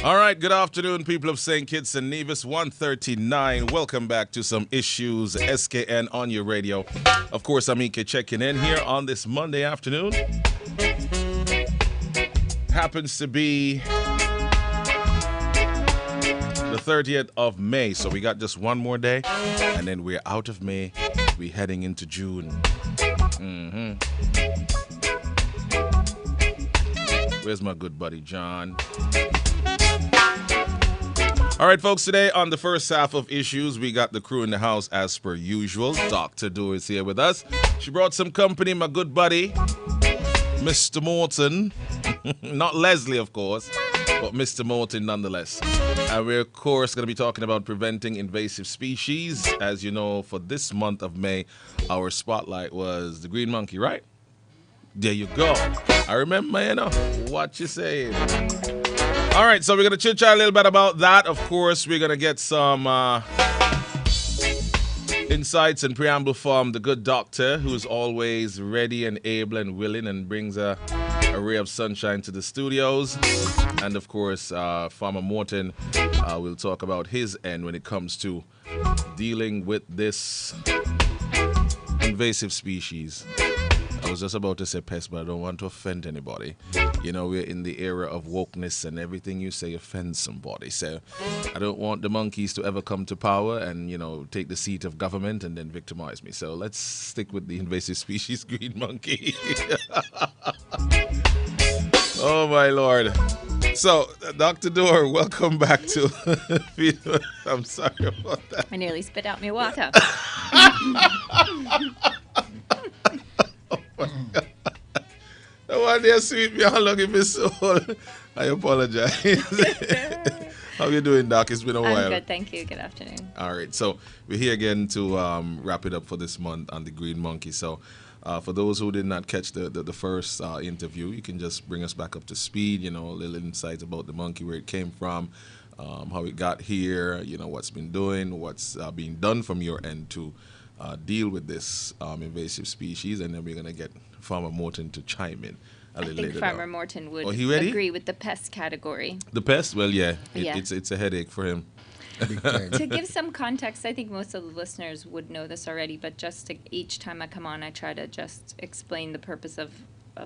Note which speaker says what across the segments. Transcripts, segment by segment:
Speaker 1: All right, good afternoon, people of St. Kitts and Nevis 139. Welcome back to Some Issues SKN on your radio. Of course, I'm Ike checking in here on this Monday afternoon. Happens to be the 30th of May, so we got just one more day, and then we're out of May. We're heading into June. Where's my good buddy, John? All right, folks, today on the first half of Issues, we got the crew in the house as per usual. Dr. Do is here with us. She brought some company, my good buddy, Mr. Morton. Not Leslie, of course, but Mr. Morton nonetheless. And we're, of course, going to be talking about preventing invasive species. As you know, for this month of May, our spotlight was the green monkey, right? There you go. I remember, you know, what you saying. All right, so we're going to chit-chat a little bit about that. Of course, we're going to get some insights and preamble from the good doctor, who's always ready and able and willing and brings a ray of sunshine to the studios. And, of course, Farmer Morton will talk about his end when it comes to dealing with this invasive species. I was just about to say pest, but I don't want to offend anybody. You know, we're in the era of wokeness and everything you say offends somebody. So I don't want the monkeys to ever come to power and, you know, take the seat of government and then victimize me. So let's stick with the invasive species green monkey. Oh, my Lord. So, Dr. Dorr, welcome back to... I'm sorry about that.
Speaker 2: I nearly spit out my water.
Speaker 1: The one there sweet me how long it been so I apologize. How you doing, Doc? It's been a while.
Speaker 2: I'm good, thank you. Good afternoon.
Speaker 1: All right, so we're here again to wrap it up for this month on the green monkey. So for those who did not catch the first interview, you can just bring us back up to speed, you know, a little insights about the monkey, where it came from, how it got here, you know, what's been doing, what's being done from your end to deal with this invasive species, and then we're going to get Farmer Morton to chime in a little later.
Speaker 2: I think Farmer Morton would
Speaker 1: agree
Speaker 2: with the pest category.
Speaker 1: The pest? Well, yeah. It's a headache for him.
Speaker 2: To give some context, I think most of the listeners would know this already, but just each time I come on, I try to just explain the purpose of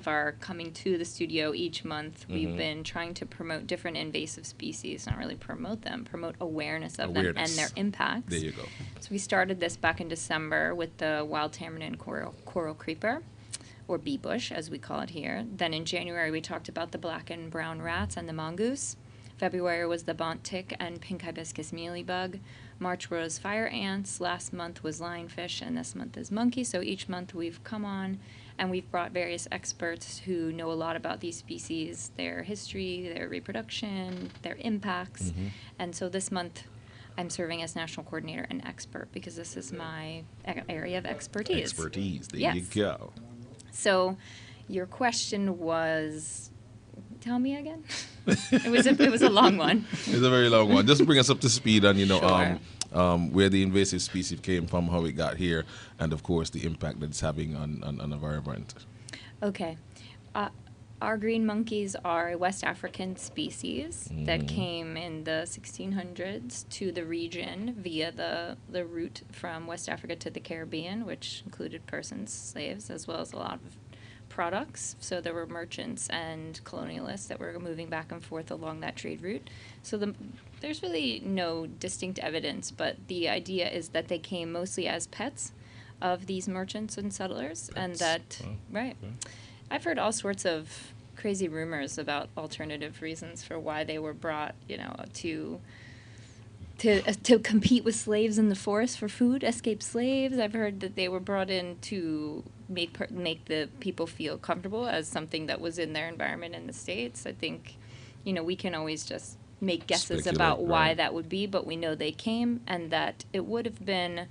Speaker 2: our coming to the studio each month. We've been trying to promote different invasive species, not really promote them, promote awareness of them and their impacts.
Speaker 1: There you go.
Speaker 2: So we started this back in December with the wild tamarin coral creeper, or bee bush, as we call it here. Then in January, we talked about the black and brown rats and the mongoose. February was the bont tick and pink hibiscus mealybug. March was fire ants. Last month was lionfish, and this month is monkey. So each month we've come on and we've brought various experts who know a lot about these species, their history, their reproduction, their impacts. And so this month I'm serving as national coordinator and expert because this is my area of expertise.
Speaker 1: There you go.
Speaker 2: So your question was, tell me again? It was a long one.
Speaker 1: It's a very long one. Just bring us up to speed on, you know,
Speaker 2: Sure.
Speaker 1: Where the invasive species came from, how it got here, and of course the impact that it's having on the environment.
Speaker 2: Okay. Our green monkeys are a West African species that came in the 1600s to the region via the route from West Africa to the Caribbean, which included persons, slaves, as well as a lot of products. So there were merchants and colonialists that were moving back and forth along that trade route. So there's really no distinct evidence, but the idea is that they came mostly as pets of these merchants and settlers, and that, right. Okay. I've heard all sorts of crazy rumors about alternative reasons for why they were brought, you know, to compete with slaves in the forest for food, escaped slaves. I've heard that they were brought in to make the people feel comfortable as something that was in their environment in the States. I think, you know, we can always just make guesses about why that would be, but we know they came, and that it would have been,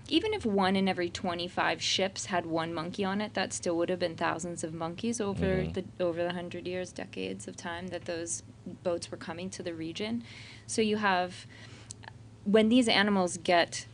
Speaker 2: even if 1 in every 25 ships had one monkey on it, that still would have been thousands of monkeys over the 100 years, decades of time that those boats were coming to the region. So you have, when these animals get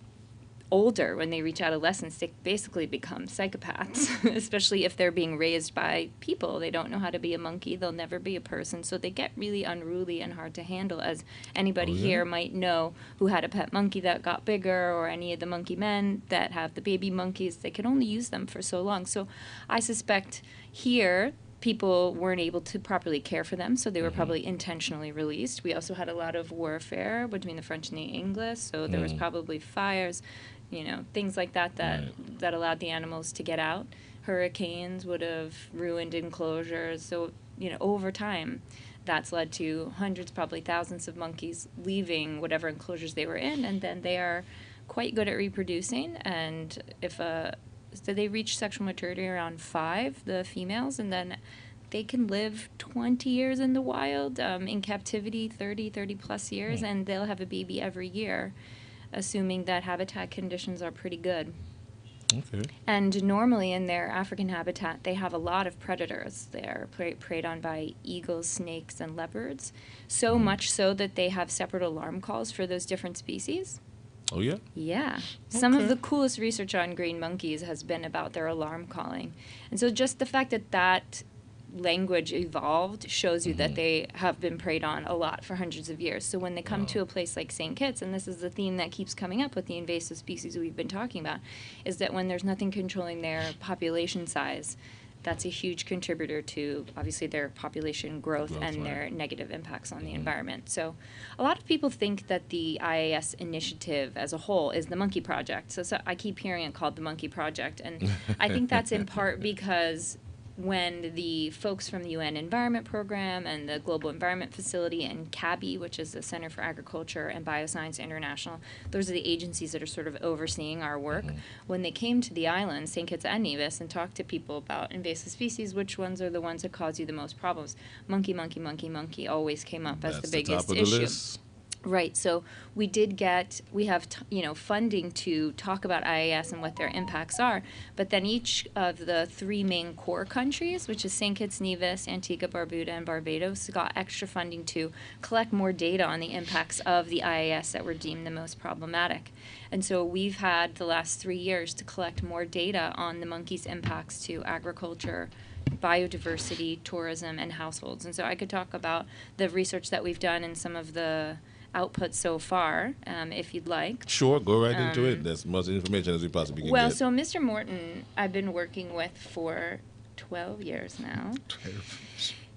Speaker 2: older, when they reach adolescence, they basically become psychopaths, especially if they're being raised by people. They don't know how to be a monkey. They'll never be a person. So they get really unruly and hard to handle, as anybody here might know who had a pet monkey that got bigger, or any of the monkey men that have the baby monkeys. They can only use them for so long. So I suspect here people weren't able to properly care for them, so they were probably intentionally released. We also had a lot of warfare between the French and the English, so there was probably fires, things like that that allowed the animals to get out. Hurricanes would have ruined enclosures. So, over time, that's led to hundreds, probably thousands of monkeys leaving whatever enclosures they were in, and then they are quite good at reproducing. And so they reach sexual maturity around 5, the females, and then they can live 20 years in the wild, in captivity 30 plus years, and they'll have a baby every year, assuming that habitat conditions are pretty good.
Speaker 1: Okay.
Speaker 2: And normally in their African habitat, they have a lot of predators. They're preyed on by eagles, snakes, and leopards, so much so that they have separate alarm calls for those different species.
Speaker 1: Oh, yeah?
Speaker 2: Yeah. Some of the coolest research on green monkeys has been about their alarm calling. And so just the fact that language evolved shows you that they have been preyed on a lot for hundreds of years. So when they come to a place like St. Kitts, and this is the theme that keeps coming up with the invasive species we've been talking about, is that when there's nothing controlling their population size, that's a huge contributor to, obviously, their population growth and their negative impacts on the environment. So a lot of people think that the IAS initiative as a whole is the Monkey Project. So I keep hearing it called the Monkey Project. And I think that's in part because when the folks from the UN Environment Program and the Global Environment Facility and CABI, which is the Center for Agriculture and Bioscience International, those are the agencies that are sort of overseeing our work. When they came to the island, St. Kitts and Nevis, and talked to people about invasive species, which ones are the ones that cause you the most problems? Monkey, monkey, monkey, monkey always came up as the biggest issue.
Speaker 1: List.
Speaker 2: Right. So we have funding to talk about IAS and what their impacts are, but then each of the 3 main core countries, which is St. Kitts, Nevis, Antigua, Barbuda, and Barbados, got extra funding to collect more data on the impacts of the IAS that were deemed the most problematic. And so we've had the last 3 years to collect more data on the monkeys' impacts to agriculture, biodiversity, tourism, and households. And so I could talk about the research that we've done and some of the output so far, if you'd like.
Speaker 1: Sure, go right into it. As much information as we possibly can get.
Speaker 2: Well, so Mr. Morton, I've been working with for 12 years now.
Speaker 1: 12.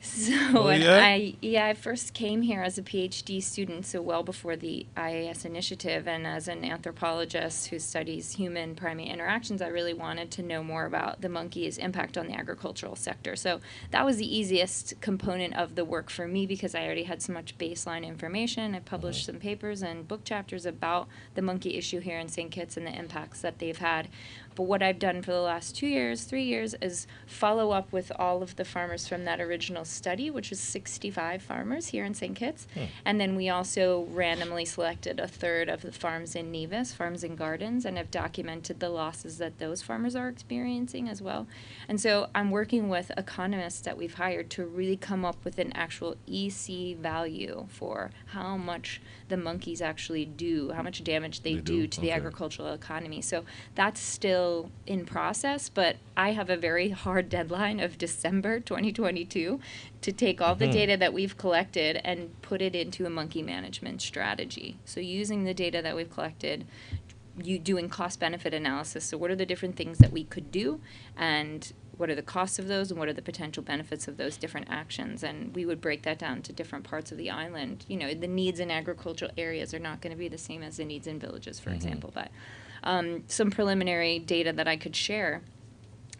Speaker 2: So I first came here as a PhD student, so well before the IAS initiative, and as an anthropologist who studies human-primate interactions, I really wanted to know more about the monkey's impact on the agricultural sector. So that was the easiest component of the work for me because I already had so much baseline information. I published some papers and book chapters about the monkey issue here in St. Kitts and the impacts that they've had. But what I've done for the last 3 years, is follow up with all of the farmers from that original study, which was 65 farmers here in St. Kitts. And then we also randomly selected a third of the farms in Nevis, farms and gardens, and have documented the losses that those farmers are experiencing as well. And so I'm working with economists that we've hired to really come up with an actual EC value for how much the monkeys actually do, how much damage they do to the agricultural economy. So that's still in process, but I have a very hard deadline of December 2022 to take all the data that we've collected and put it into a monkey management strategy. So using the data that we've collected, doing cost-benefit analysis. So what are the different things that we could do, and what are the costs of those, and what are the potential benefits of those different actions? And we would break that down to different parts of the island. The needs in agricultural areas are not going to be the same as the needs in villages, for example. But some preliminary data that I could share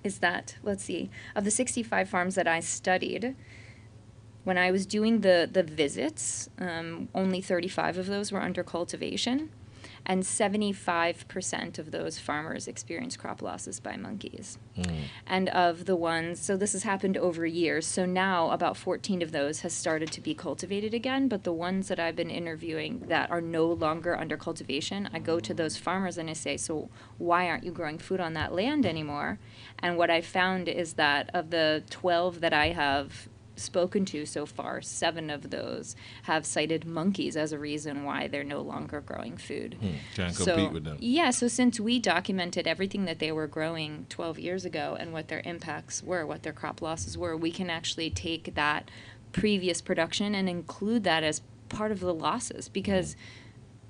Speaker 2: is that, let's see, of the 65 farms that I studied, when I was doing the visits, only 35 of those were under cultivation, and 75% of those farmers experienced crop losses by monkeys. And of the ones, so this has happened over years, so now about 14 of those has started to be cultivated again, but the ones that I've been interviewing that are no longer under cultivation, I go to those farmers and I say, so why aren't you growing food on that land anymore? And what I found is that of the 12 that I have spoken to so far, 7 of those have cited monkeys as a reason why they're no longer growing food.
Speaker 1: Can't compete with them.
Speaker 2: Yeah, so since we documented everything that they were growing 12 years ago and what their impacts were, what their crop losses were, we can actually take that previous production and include that as part of the losses, because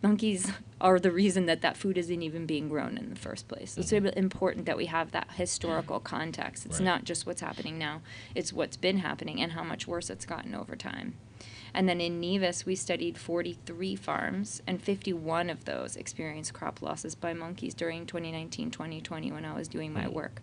Speaker 2: monkeys are the reason that that food isn't even being grown in the first place. So it's important that we have that historical context. It's not just what's happening now, it's what's been happening and how much worse it's gotten over time. And then in Nevis, we studied 43 farms, and 51 of those experienced crop losses by monkeys during 2019-2020 when I was doing my work.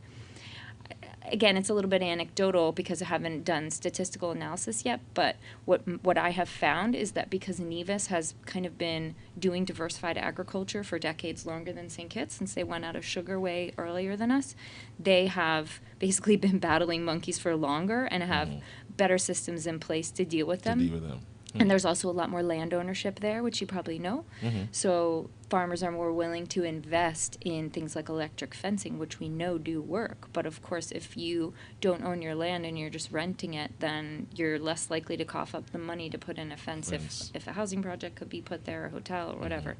Speaker 2: Again, it's a little bit anecdotal because I haven't done statistical analysis yet, but what I have found is that because Nevis has kind of been doing diversified agriculture for decades longer than St. Kitts, since they went out of sugar way earlier than us, they have basically been battling monkeys for longer and have better systems in place to deal with them. And there's also a lot more land ownership there, which you probably know. So farmers are more willing to invest in things like electric fencing, which we know do work. But of course, if you don't own your land and you're just renting it, then you're less likely to cough up the money to put in a fence if a housing project could be put there, a hotel or whatever.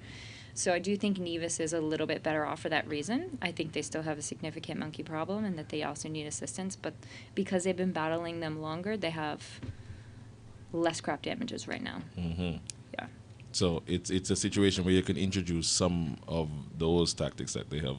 Speaker 2: So I do think Nevis is a little bit better off for that reason. I think they still have a significant monkey problem and that they also need assistance. But because they've been battling them longer, they have less crop damages right now. Yeah.
Speaker 1: So it's a situation where you can introduce some of those tactics that they have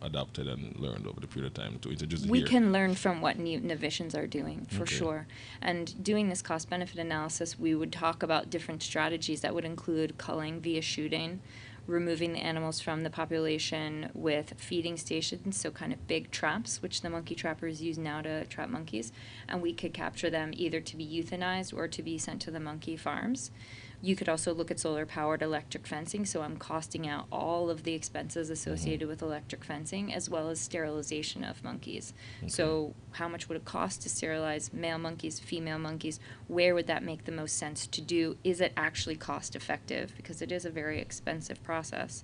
Speaker 1: adopted and learned over the period of time to introduce it
Speaker 2: We
Speaker 1: here.
Speaker 2: can learn from what Nevisians are doing, for sure. And doing this cost-benefit analysis, we would talk about different strategies that would include culling via shooting, removing the animals from the population with feeding stations, so kind of big traps, which the monkey trappers use now to trap monkeys, and we could capture them either to be euthanized or to be sent to the monkey farms. You could also look at solar-powered electric fencing, so I'm costing out all of the expenses associated with electric fencing, as well as sterilization of monkeys. So how much would it cost to sterilize male monkeys, female monkeys? Where would that make the most sense to do? Is it actually cost-effective? Because it is a very expensive process.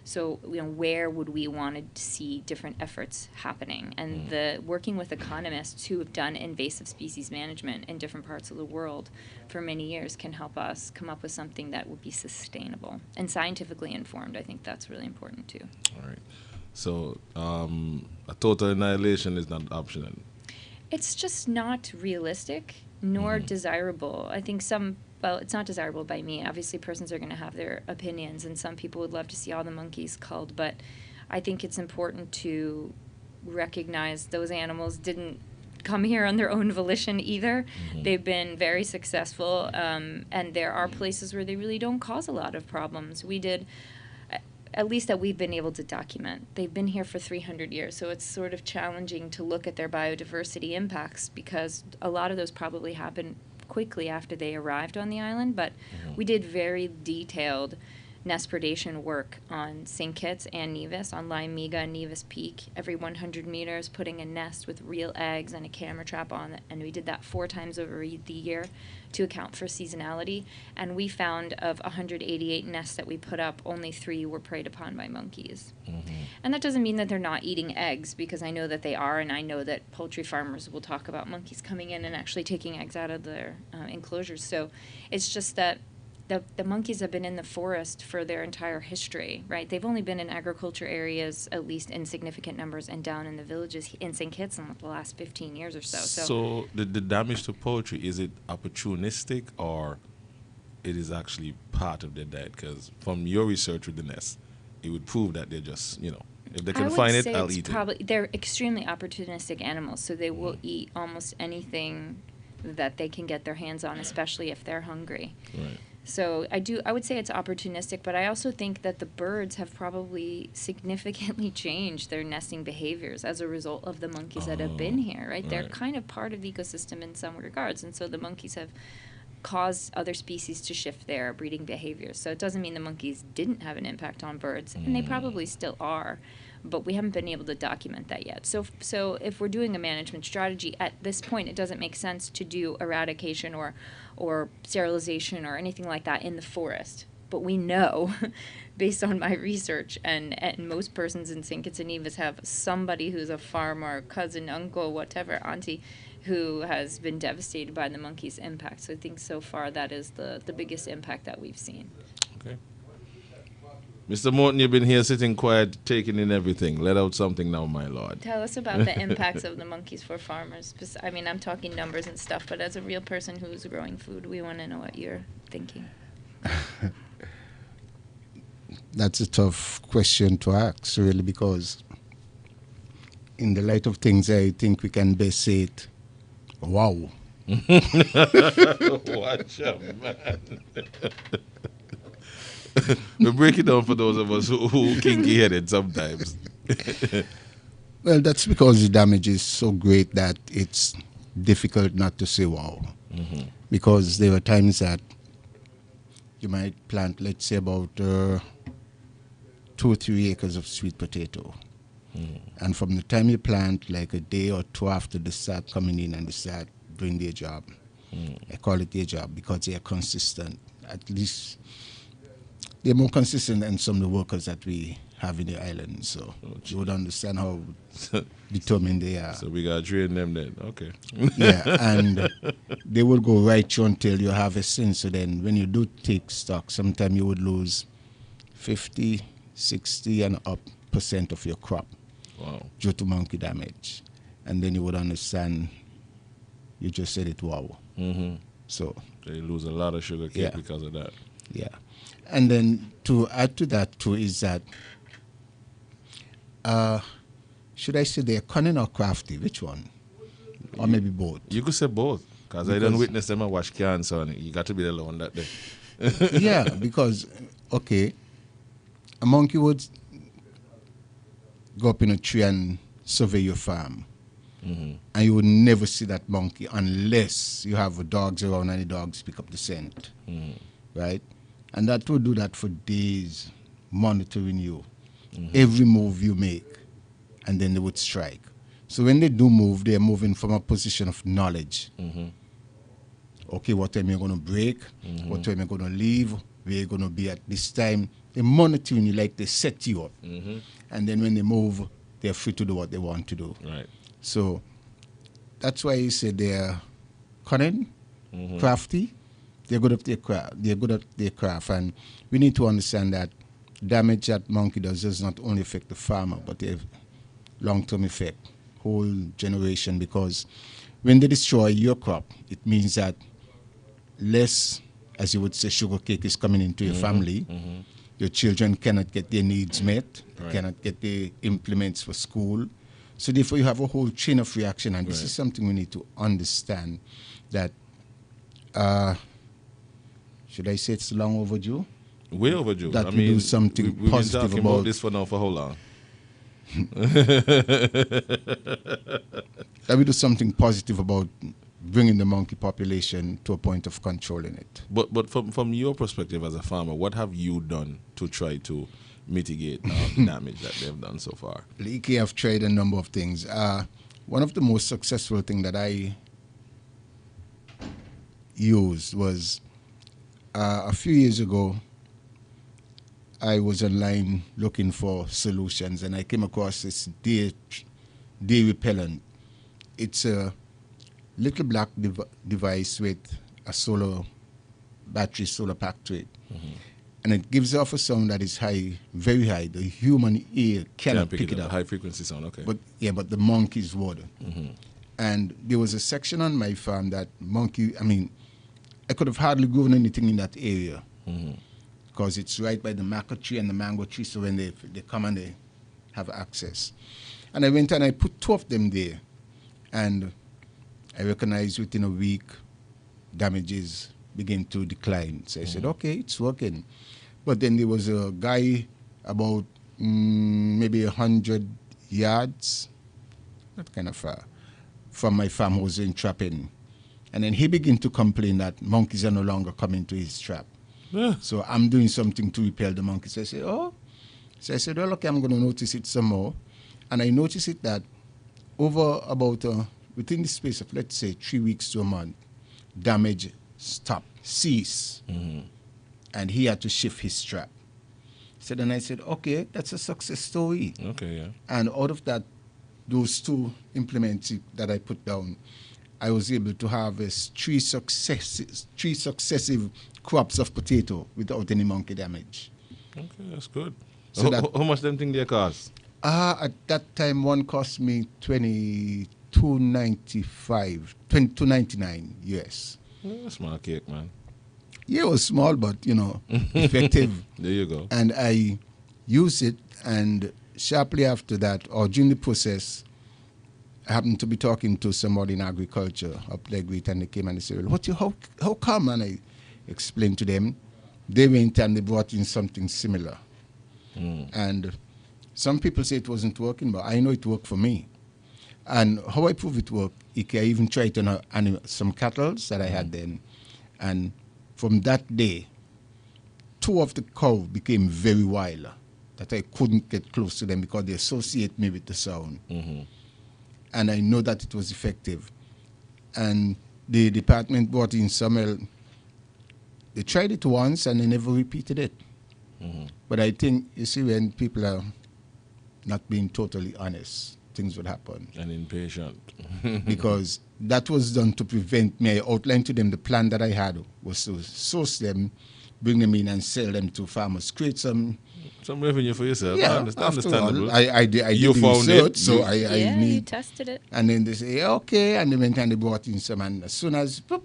Speaker 2: So, where would we want to see different efforts happening? And the working with economists who have done invasive species management in different parts of the world for many years can help us come up with something that would be sustainable and scientifically informed. I think that's really important too.
Speaker 1: All right. So a total annihilation is not an option.
Speaker 2: It's just not realistic nor desirable. I think well, it's not desirable by me. Obviously, persons are going to have their opinions, and some people would love to see all the monkeys culled, but I think it's important to recognize those animals didn't come here on their own volition either. They've been very successful, and there are places where they really don't cause a lot of problems. We did, at least that we've been able to document. They've been here for 300 years, so it's sort of challenging to look at their biodiversity impacts because a lot of those probably happened quickly after they arrived on the island, but we did very detailed nest predation work on St. Kitts and Nevis, on Laimiga and Nevis Peak, every 100 meters, putting a nest with real eggs and a camera trap on it, and we did that 4 times over the year to account for seasonality, and we found of 188 nests that we put up, only 3 were preyed upon by monkeys. And that doesn't mean that they're not eating eggs, because I know that they are, and I know that poultry farmers will talk about monkeys coming in and actually taking eggs out of their enclosures. So it's just that the monkeys have been in the forest for their entire history, right? They've only been in agriculture areas, at least in significant numbers, and down in the villages in St. Kitts in the last 15 years or so.
Speaker 1: So the damage to poultry, is it opportunistic or it is actually part of their diet? Because from your research with the nest, it would prove that they're just, if they can find it, I'll eat it.
Speaker 2: They're extremely opportunistic animals, so they will eat almost anything that they can get their hands on, especially if they're hungry.
Speaker 1: Right.
Speaker 2: So I would say it's opportunistic, but I also think that the birds have probably significantly changed their nesting behaviors as a result of the monkeys that have been here, right? They're kind of part of the ecosystem in some regards, and so the monkeys have caused other species to shift their breeding behaviors. So it doesn't mean the monkeys didn't have an impact on birds, and they probably still are, but we haven't been able to document that yet. So if we're doing a management strategy, at this point it doesn't make sense to do eradication or sterilization or anything like that in the forest. But we know, based on my research, and most persons in St. Kitts and Nevis have somebody who's a farmer, cousin, uncle, whatever, auntie, who has been devastated by the monkey's impact. So I think so far that is the biggest impact that we've seen.
Speaker 1: Okay. Mr. Morton, you've been here sitting quiet, taking in everything. Let out something now, my lord.
Speaker 2: Tell us about the impacts of the monkeys for farmers. I mean, I'm talking numbers and stuff, but as a real person who's growing food, we want to know what you're thinking.
Speaker 3: That's a tough question to ask, really, because in the light of things, I think we can best say it, wow.
Speaker 1: Watch out, man. We break it down for those of us who kinky-headed sometimes.
Speaker 3: Well, that's because the damage is so great that it's difficult not to say wow. Because there are times that you might plant, let's say, about 2 or 3 acres of sweet potato. And from the time you plant, like a day or two after, they start coming in and they start doing their job. I call it their job because they are consistent. At least they're more consistent than some of the workers that we have in the island. So you would understand how determined they are.
Speaker 1: So we got to train them then. Okay.
Speaker 3: Yeah, and they will go right through until you harvesting. So then when you do take stock, sometimes you would lose 50, 60 and up % of your crop.
Speaker 1: Wow.
Speaker 3: Due to monkey damage. And then you would understand, you just said it, wow. So
Speaker 1: they lose a lot of sugar cane because of that.
Speaker 3: Yeah. And then to add to that too is that, should I say they're cunning or crafty? Which one? Or maybe both?
Speaker 1: You could say both. Because I don't witness them and wash cans, so you got to be the one that day.
Speaker 3: Yeah, because, okay, a monkey would go up in a tree and survey your farm. And you would never see that monkey unless you have dogs around and the dogs pick up the scent. Right? And that will do that for days, monitoring you. Every move you make. And then they would strike. So when they do move, they're moving from a position of knowledge. Okay, what time you're going to break? What time you're going to leave? Where you're going to be at this time? They're monitoring you like they set you up. And then when they move, they're free to do what they want to do.
Speaker 1: Right.
Speaker 3: So that's why you say they're cunning, crafty. They're good at their craft. They're good at their craft, and we need to understand that damage that monkey does not only affect the farmer, but they have long-term effect, whole generation. Because when they destroy your crop, it means that less, as you would say, sugar cake is coming into your family. Your children cannot get their needs met, cannot get the implements for school. So therefore, you have a whole chain of reaction, and this is something we need to understand. That should I say it's long overdue?
Speaker 1: Way overdue.
Speaker 3: That we do something
Speaker 1: we've
Speaker 3: positive
Speaker 1: been talking about this for now for how long?
Speaker 3: That we do something positive about bringing the monkey population to a point of controlling it.
Speaker 1: But from your perspective as a farmer, what have you done to try to mitigate the damage that they've done so far?
Speaker 3: Leaky, I've tried a number of things. One of the most successful things that I used was a few years ago, I was online looking for solutions, and I came across this deer repellent. It's a little black device with a solar pack to it. And it gives off a sound that is high, very high. The human ear cannot pick it up.
Speaker 1: High frequency sound, okay.
Speaker 3: But the monkeys would. And there was a section on my farm that I could have hardly grown anything in that area. Because it's right by the maca tree and the mango tree, so when they come and they have access. And I went and I put 2 of them there. And I recognized within a week, damages begin to decline. So I said, okay, it's working. But then there was a guy about maybe 100 yards, not kind of far, from my farm who was in trapping. And then he began to complain that monkeys are no longer coming to his trap. So I'm doing something to repel the monkeys. So I said, oh. So I said, well, okay, I'm going to notice it some more. And I noticed it that over about, within the space of, let's say, 3 weeks to a month, damage cease. And he had to shift his trap. So then I said, okay, that's a success story.
Speaker 1: Okay, yeah.
Speaker 3: And out of that, those 2 implements that I put down, I was able to harvest three successive crops of potato without any monkey damage.
Speaker 1: Okay, that's good.
Speaker 3: So
Speaker 1: How much them thing they cost?
Speaker 3: At that time, one cost me $22.99 US.
Speaker 1: Small cake, man.
Speaker 3: Yeah, it was small, but, effective.
Speaker 1: There you go.
Speaker 3: And I used it, and sharply after that, or during the process, I happened to be talking to somebody in agriculture up there, and they came and they said, well, how come? And I explained to them. They went and they brought in something similar. And some people say it wasn't working, but I know it worked for me. And how I prove it worked, I even tried it on some cattle that I had then. And from that day, 2 of the cow became very wild, that I couldn't get close to them because they associate me with the sound. And I know that it was effective. And the department brought in some. They tried it once and they never repeated it. But I think, you see, when people are not being totally honest, things would happen.
Speaker 1: And impatient.
Speaker 3: Because that was done to prevent me. I outlined to them the plan that I had was to source them, bring them in and sell them to farmers, create some
Speaker 1: revenue for yourself.
Speaker 3: Yeah,
Speaker 1: Understandable.
Speaker 3: I did
Speaker 1: You
Speaker 3: the
Speaker 1: found
Speaker 3: research,
Speaker 1: it.
Speaker 3: so I
Speaker 2: you
Speaker 3: need.
Speaker 2: tested it.
Speaker 3: And then they say, okay, and they went and they brought in some, and as soon as, boop,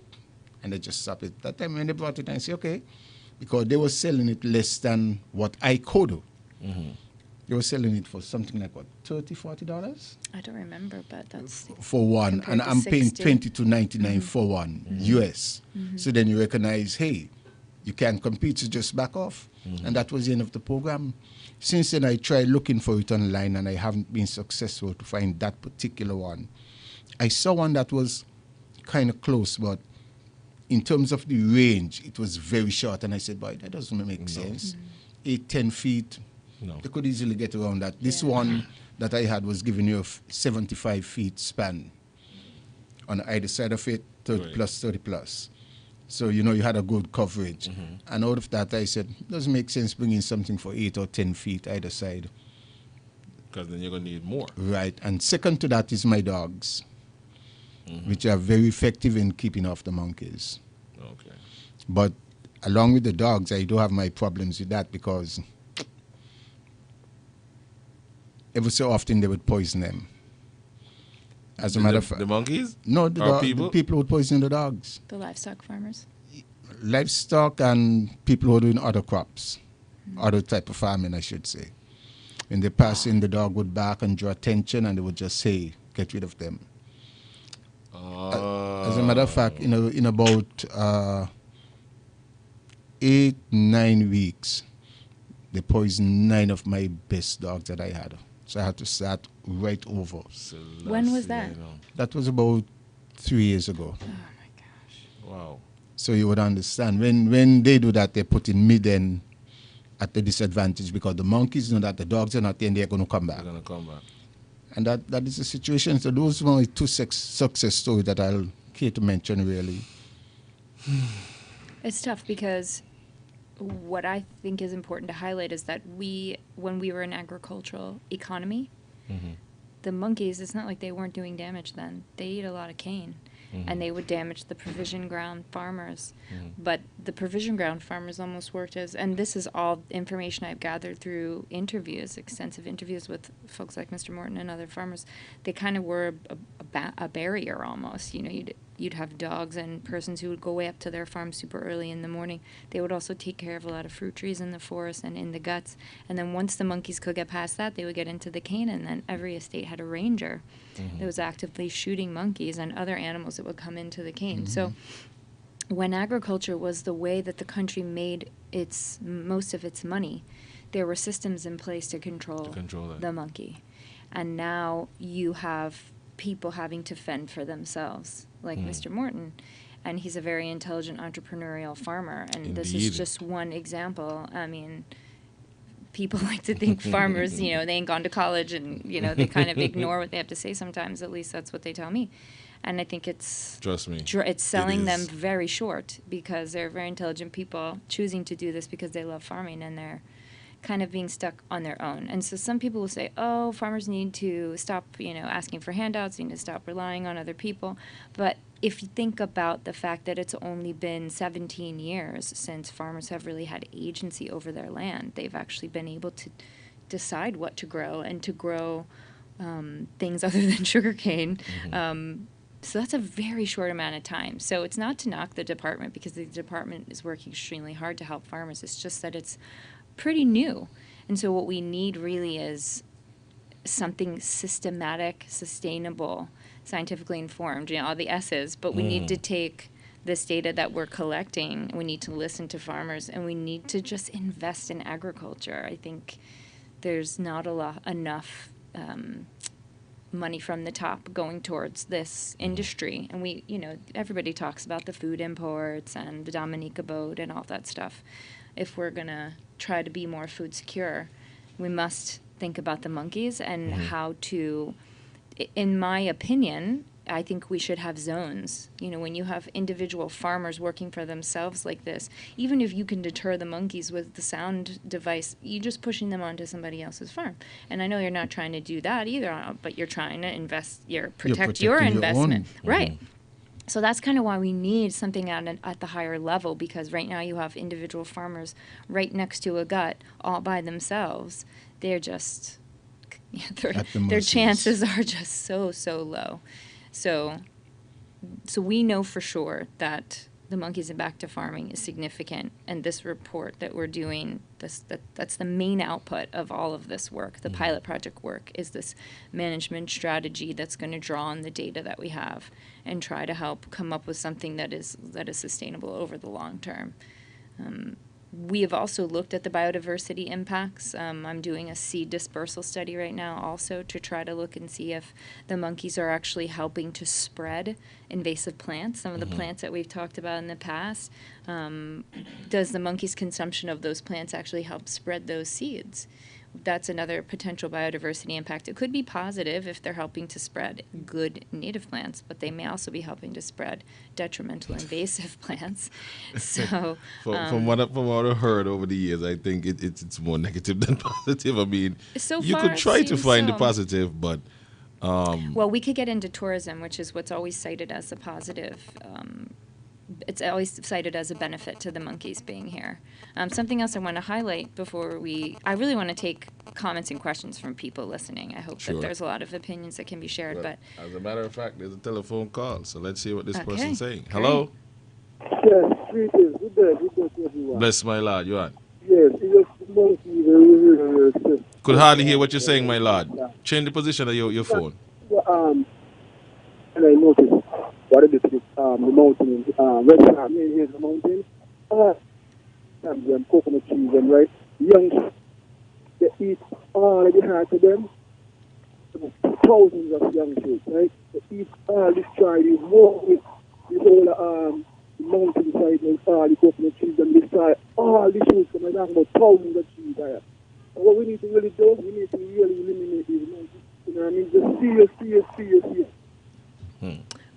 Speaker 3: and they just stopped it. That time when they brought it, I say, okay, because they were selling it less than what I could do. They were selling it for something like, what, $30, $40?
Speaker 2: I don't remember, but that's
Speaker 3: For one,
Speaker 2: compared
Speaker 3: and
Speaker 2: to
Speaker 3: I'm paying
Speaker 2: 60.
Speaker 3: $22.99 for one US. So then you recognize, hey, you can't compete, so just back off. And that was the end of the program. Since then, I tried looking for it online, and I haven't been successful to find that particular one. I saw one that was kind of close, but in terms of the range, it was very short. And I said, boy, that doesn't make sense. 8, 10 feet, they could easily get around that. This one that I had was giving you a 75 feet span on either side of it, 30 plus, 30 plus. So, you had a good coverage. And out of that, I said, it doesn't make sense bringing something for 8 or 10 feet either side.
Speaker 1: Because then you're going to need more.
Speaker 3: Right. And second to that is my dogs, which are very effective in keeping off the monkeys.
Speaker 1: Okay.
Speaker 3: But along with the dogs, I do have my problems with that because every so often they would poison them. As a matter of fact,
Speaker 1: the monkeys?
Speaker 3: no,
Speaker 1: Or people?
Speaker 3: the people would poison the dogs.
Speaker 2: The livestock farmers.
Speaker 3: Livestock and people who are doing other crops, other type of farming, I should say. When they pass in, the dog would bark and draw attention, and they would just say, get rid of them. As a matter of fact, in about 8, 9 weeks, they poisoned 9 of my best dogs that I had. So I had to start right over.
Speaker 2: When was that?
Speaker 3: That was about 3 years ago.
Speaker 2: Oh my gosh.
Speaker 1: Wow.
Speaker 3: So you would understand. When they do that, they're putting me then at the disadvantage because the monkeys know that the dogs are not there and they're going to come back.
Speaker 1: They're going to come back.
Speaker 3: And that is the situation. So those are my 2 success stories that I'll care to mention, really.
Speaker 2: It's tough because what I think is important to highlight is that when we were an agricultural economy, the monkeys, it's not like they weren't doing damage then. They eat a lot of cane. And they would damage the provision ground farmers. But the provision ground farmers almost worked as, and this is all information I've gathered through interviews, extensive interviews with folks like Mr. Morton and other farmers. They kind of were a barrier almost. You'd have dogs and persons who would go way up to their farm super early in the morning. They would also take care of a lot of fruit trees in the forest and in the guts. And then once the monkeys could get past that, they would get into the cane, and then every estate had a ranger that was actively shooting monkeys and other animals that would come into the cane. So when agriculture was the way that the country made most of its money, there were systems in place to control the monkey. And now you have people having to fend for themselves, like Mr. Morton. And he's a very intelligent entrepreneurial farmer. And this is just one example. I mean, people like to think farmers, they ain't gone to college and, they kind of ignore what they have to say sometimes. At least that's what they tell me. And I think it's...
Speaker 1: Trust me.
Speaker 2: It's selling them very short because they're very intelligent people choosing to do this because they love farming and they're, kind of being stuck on their own. And so some people will say, oh, farmers need to stop, asking for handouts, need to stop relying on other people. But if you think about the fact that it's only been 17 years since farmers have really had agency over their land, they've actually been able to decide what to grow and to grow things other than sugarcane. So that's a very short amount of time. So it's not to knock the department, because the department is working extremely hard to help farmers. It's just that it's pretty new. And so what we need really is something systematic, sustainable, scientifically informed, all the S's, but we need to take this data that we're collecting, we need to listen to farmers, and we need to just invest in agriculture. I think there's not enough money from the top going towards this industry. And everybody talks about the food imports and the Dominica boat and all that stuff. If we're going to try to be more food secure, we must think about the monkeys and how to, in my opinion, I think we should have zones. When you have individual farmers working for themselves like this, even if you can deter the monkeys with the sound device, you're just pushing them onto somebody else's farm. And I know you're not trying to do that either, but you're trying to protect your investment. Right. So that's kind of why we need something at the higher level, because right now you have individual farmers right next to a gut all by themselves. They're just, their chances are just so low. So we know for sure that the monkeys and back to farming is significant, and this report that we're doing, that's the main output of all of this work. The pilot project work is this management strategy that's going to draw on the data that we have and try to help come up with something that is sustainable over the long term. We have also looked at the biodiversity impacts. I'm doing a seed dispersal study right now also to try to look and see if the monkeys are actually helping to spread invasive plants, some of the plants that we've talked about in the past. Does the monkeys' consumption of those plants actually help spread those seeds? That's another potential biodiversity impact. It could be positive if they're helping to spread good native plants, but they may also be helping to spread detrimental invasive plants. So,
Speaker 1: from what I've heard over the years, I think it's more negative than positive. I mean,
Speaker 2: so
Speaker 1: you
Speaker 2: far
Speaker 1: could try to find the
Speaker 2: so.
Speaker 1: positive, but
Speaker 2: Well, we could get into tourism, which is what's always cited as a positive. It's always cited as a benefit to the monkeys being here. Something else I want to highlight before I really want to take comments and questions from people listening. I hope that there's a lot of opinions that can be shared. But
Speaker 1: as a matter of fact, there's a telephone call, so let's see what this
Speaker 2: Okay,
Speaker 1: person's saying.
Speaker 2: great.
Speaker 1: Hello?
Speaker 4: Yes, greetings. Good day to everyone.
Speaker 1: Bless my lord, you on?
Speaker 4: Yes, it was the monkey, very
Speaker 1: Could hardly hear what you're saying, my lord. Change the position of your phone.
Speaker 4: And I noticed what it is, the mountain, red farm, here's the mountain. And them coconut trees, and right, young, they eat all of the heart of them. Thousands of young shoots, right? They eat all this try, they walk with the whole mountainside and all the coconut trees, and they try all the shoots, and I'm talking about thousands of trees there. So what we need to really do, we need to really eliminate these mountains. You know what I mean? Just serious.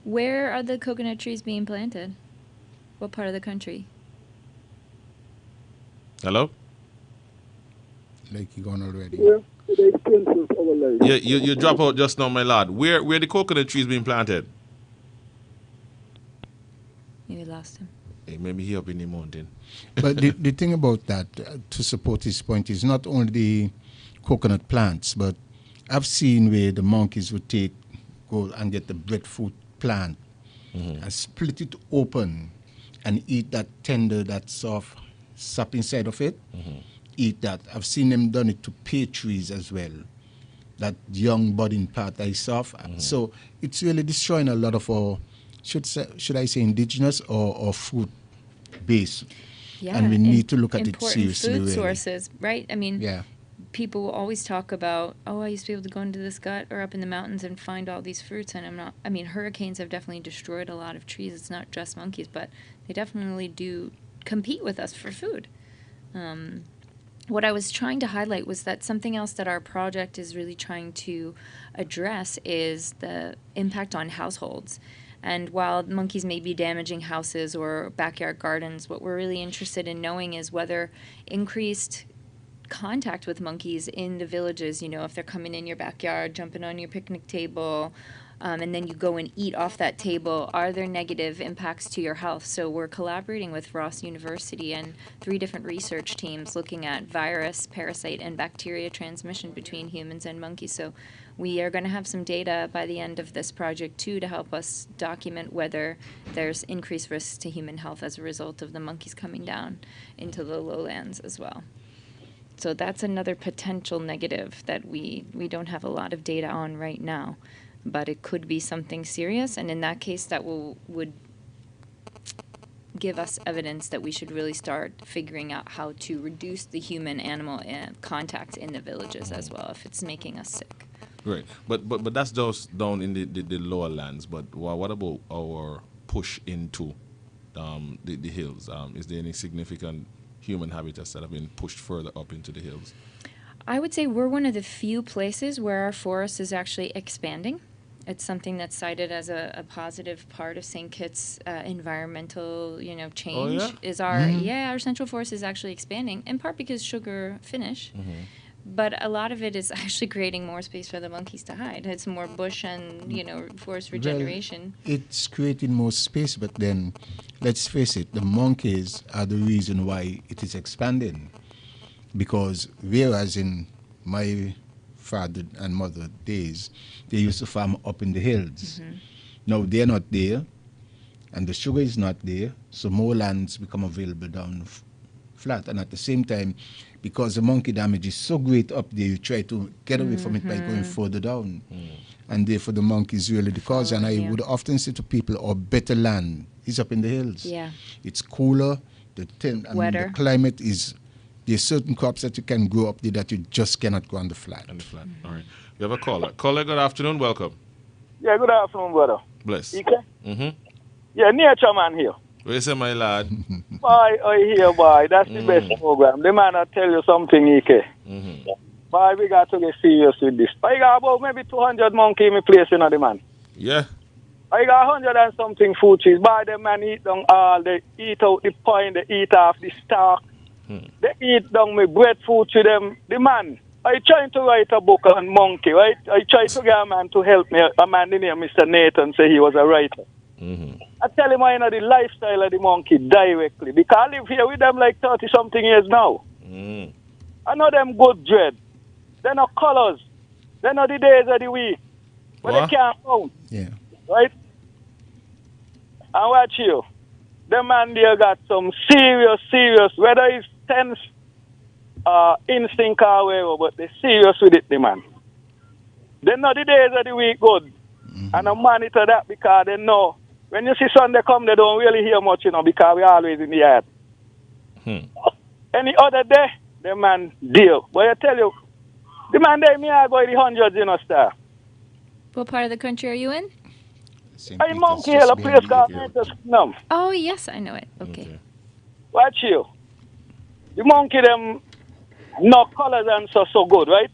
Speaker 2: where are the coconut trees being planted? What part of the country?
Speaker 1: Hello?
Speaker 3: Like you gone already.
Speaker 4: Yeah, the expenses of our life.
Speaker 1: You drop out just now, my lord. Where the coconut trees being planted?
Speaker 2: Maybe lost him.
Speaker 1: Hey, maybe he up in the mountain.
Speaker 3: But the thing about that, to support his point, is not only the coconut plants, but I've seen where the monkeys would go and get the breadfruit plant and split it open and eat that tender, that soft sap inside of it. Eat that. I've seen them done it to pear trees as well. That young budding part that is soft. So it's really destroying a lot of our, should I say indigenous or fruit base.
Speaker 2: Yeah,
Speaker 3: and we need to look at it
Speaker 2: important
Speaker 3: seriously.
Speaker 2: Food
Speaker 3: really.
Speaker 2: sources, right? I mean,
Speaker 3: Yeah.
Speaker 2: people will always talk about, oh, I used to be able to go into this gut or up in the mountains and find all these fruits, and hurricanes have definitely destroyed a lot of trees. It's not just monkeys, but they definitely do compete with us for food. What I was trying to highlight was that something else that our project is really trying to address is the impact on households. And while monkeys may be damaging houses or backyard gardens, what we're really interested in knowing is whether increased contact with monkeys in the villages, you know, if they're coming in your backyard, jumping on your picnic table, and then you go and eat off that table, are there negative impacts to your health? So we're collaborating with Ross University and 3 different research teams looking at virus, parasite, and bacteria transmission between humans and monkeys. So we are going to have some data by the end of this project, too, to help us document whether there's increased risks to human health as a result of the monkeys coming down into the lowlands as well. So that's another potential negative that we don't have a lot of data on right now. But it could be something serious, and in that case, that would give us evidence that we should really start figuring out how to reduce the human-animal contact in the villages as well, if it's making us sick.
Speaker 1: Right, but that's just down in the lower lands. But what about our push into the hills? Is there any significant human habitats that have been pushed further up into the hills?
Speaker 2: I would say we're one of the few places where our forest is actually expanding. It's something that's cited as a positive part of St. Kitts' environmental, change.
Speaker 1: Oh, yeah?
Speaker 2: Is our central forest is actually expanding, in part because sugar finish.
Speaker 1: Mm-hmm.
Speaker 2: But a lot of it is actually creating more space for the monkeys to hide. It's more bush and, forest regeneration.
Speaker 3: Well, it's creating more space, but then, let's face it, the monkeys are the reason why it is expanding. Because whereas in my father and mother days, they used to farm up in the hills.
Speaker 2: Mm-hmm.
Speaker 3: Now they're not there, and the sugar is not there, so more lands become available down flat. And at the same time, because the monkey damage is so great up there, you try to get away from it by going further down. And therefore the monkey is really the cause. And I would often say to people, our better land is up in the hills.
Speaker 2: Yeah.
Speaker 3: It's cooler,
Speaker 2: wetter.
Speaker 3: The climate is... There's certain crops that you can grow up there that you just cannot grow on the flat.
Speaker 1: All right. We have a caller. Caller, good afternoon. Welcome.
Speaker 5: Yeah, good afternoon, brother.
Speaker 1: Bless.
Speaker 5: Okay?
Speaker 1: Mm-hmm.
Speaker 5: Yeah, nature man here.
Speaker 1: Where you say, my lad?
Speaker 5: Boy, I hear, boy. That's the best program. The man will tell you something, Ike.
Speaker 1: Mm-hmm.
Speaker 5: Boy, we got to get serious with this. I got about maybe 200 monkey in my place, the man.
Speaker 1: Yeah.
Speaker 5: I got 100 and something food trees. Boy, the man eat down all. They eat out the point. They eat off the stalk. They eat down my breadfruit to them. The man, I trying to write a book on monkey, right? I tried to get a man to help me. A man named Mr. Nathan say he was a writer.
Speaker 1: Mm-hmm.
Speaker 5: I tell him I know the lifestyle of the monkey directly because I live here with them like 30-something years now. I know them good dread. They know colors. They know the days of the week. But they can't count.
Speaker 3: Yeah.
Speaker 5: Right? And watch you. The man there got some serious, whether it's tense instinct or whatever, but they're serious with it, the man. They know the days of the week good. And I monitor that because they know when you see Sunday come, they don't really hear much, because we're always in the yard. Any other day, the man deal. But I tell you, the man there, me I go in the hundreds, star.
Speaker 2: What part of the country are you in?
Speaker 5: I Monkey Hill, a place called Nathan.
Speaker 2: Oh, yes, I know it. Okay.
Speaker 5: Watch you. The monkey, them, no colors and so good, right?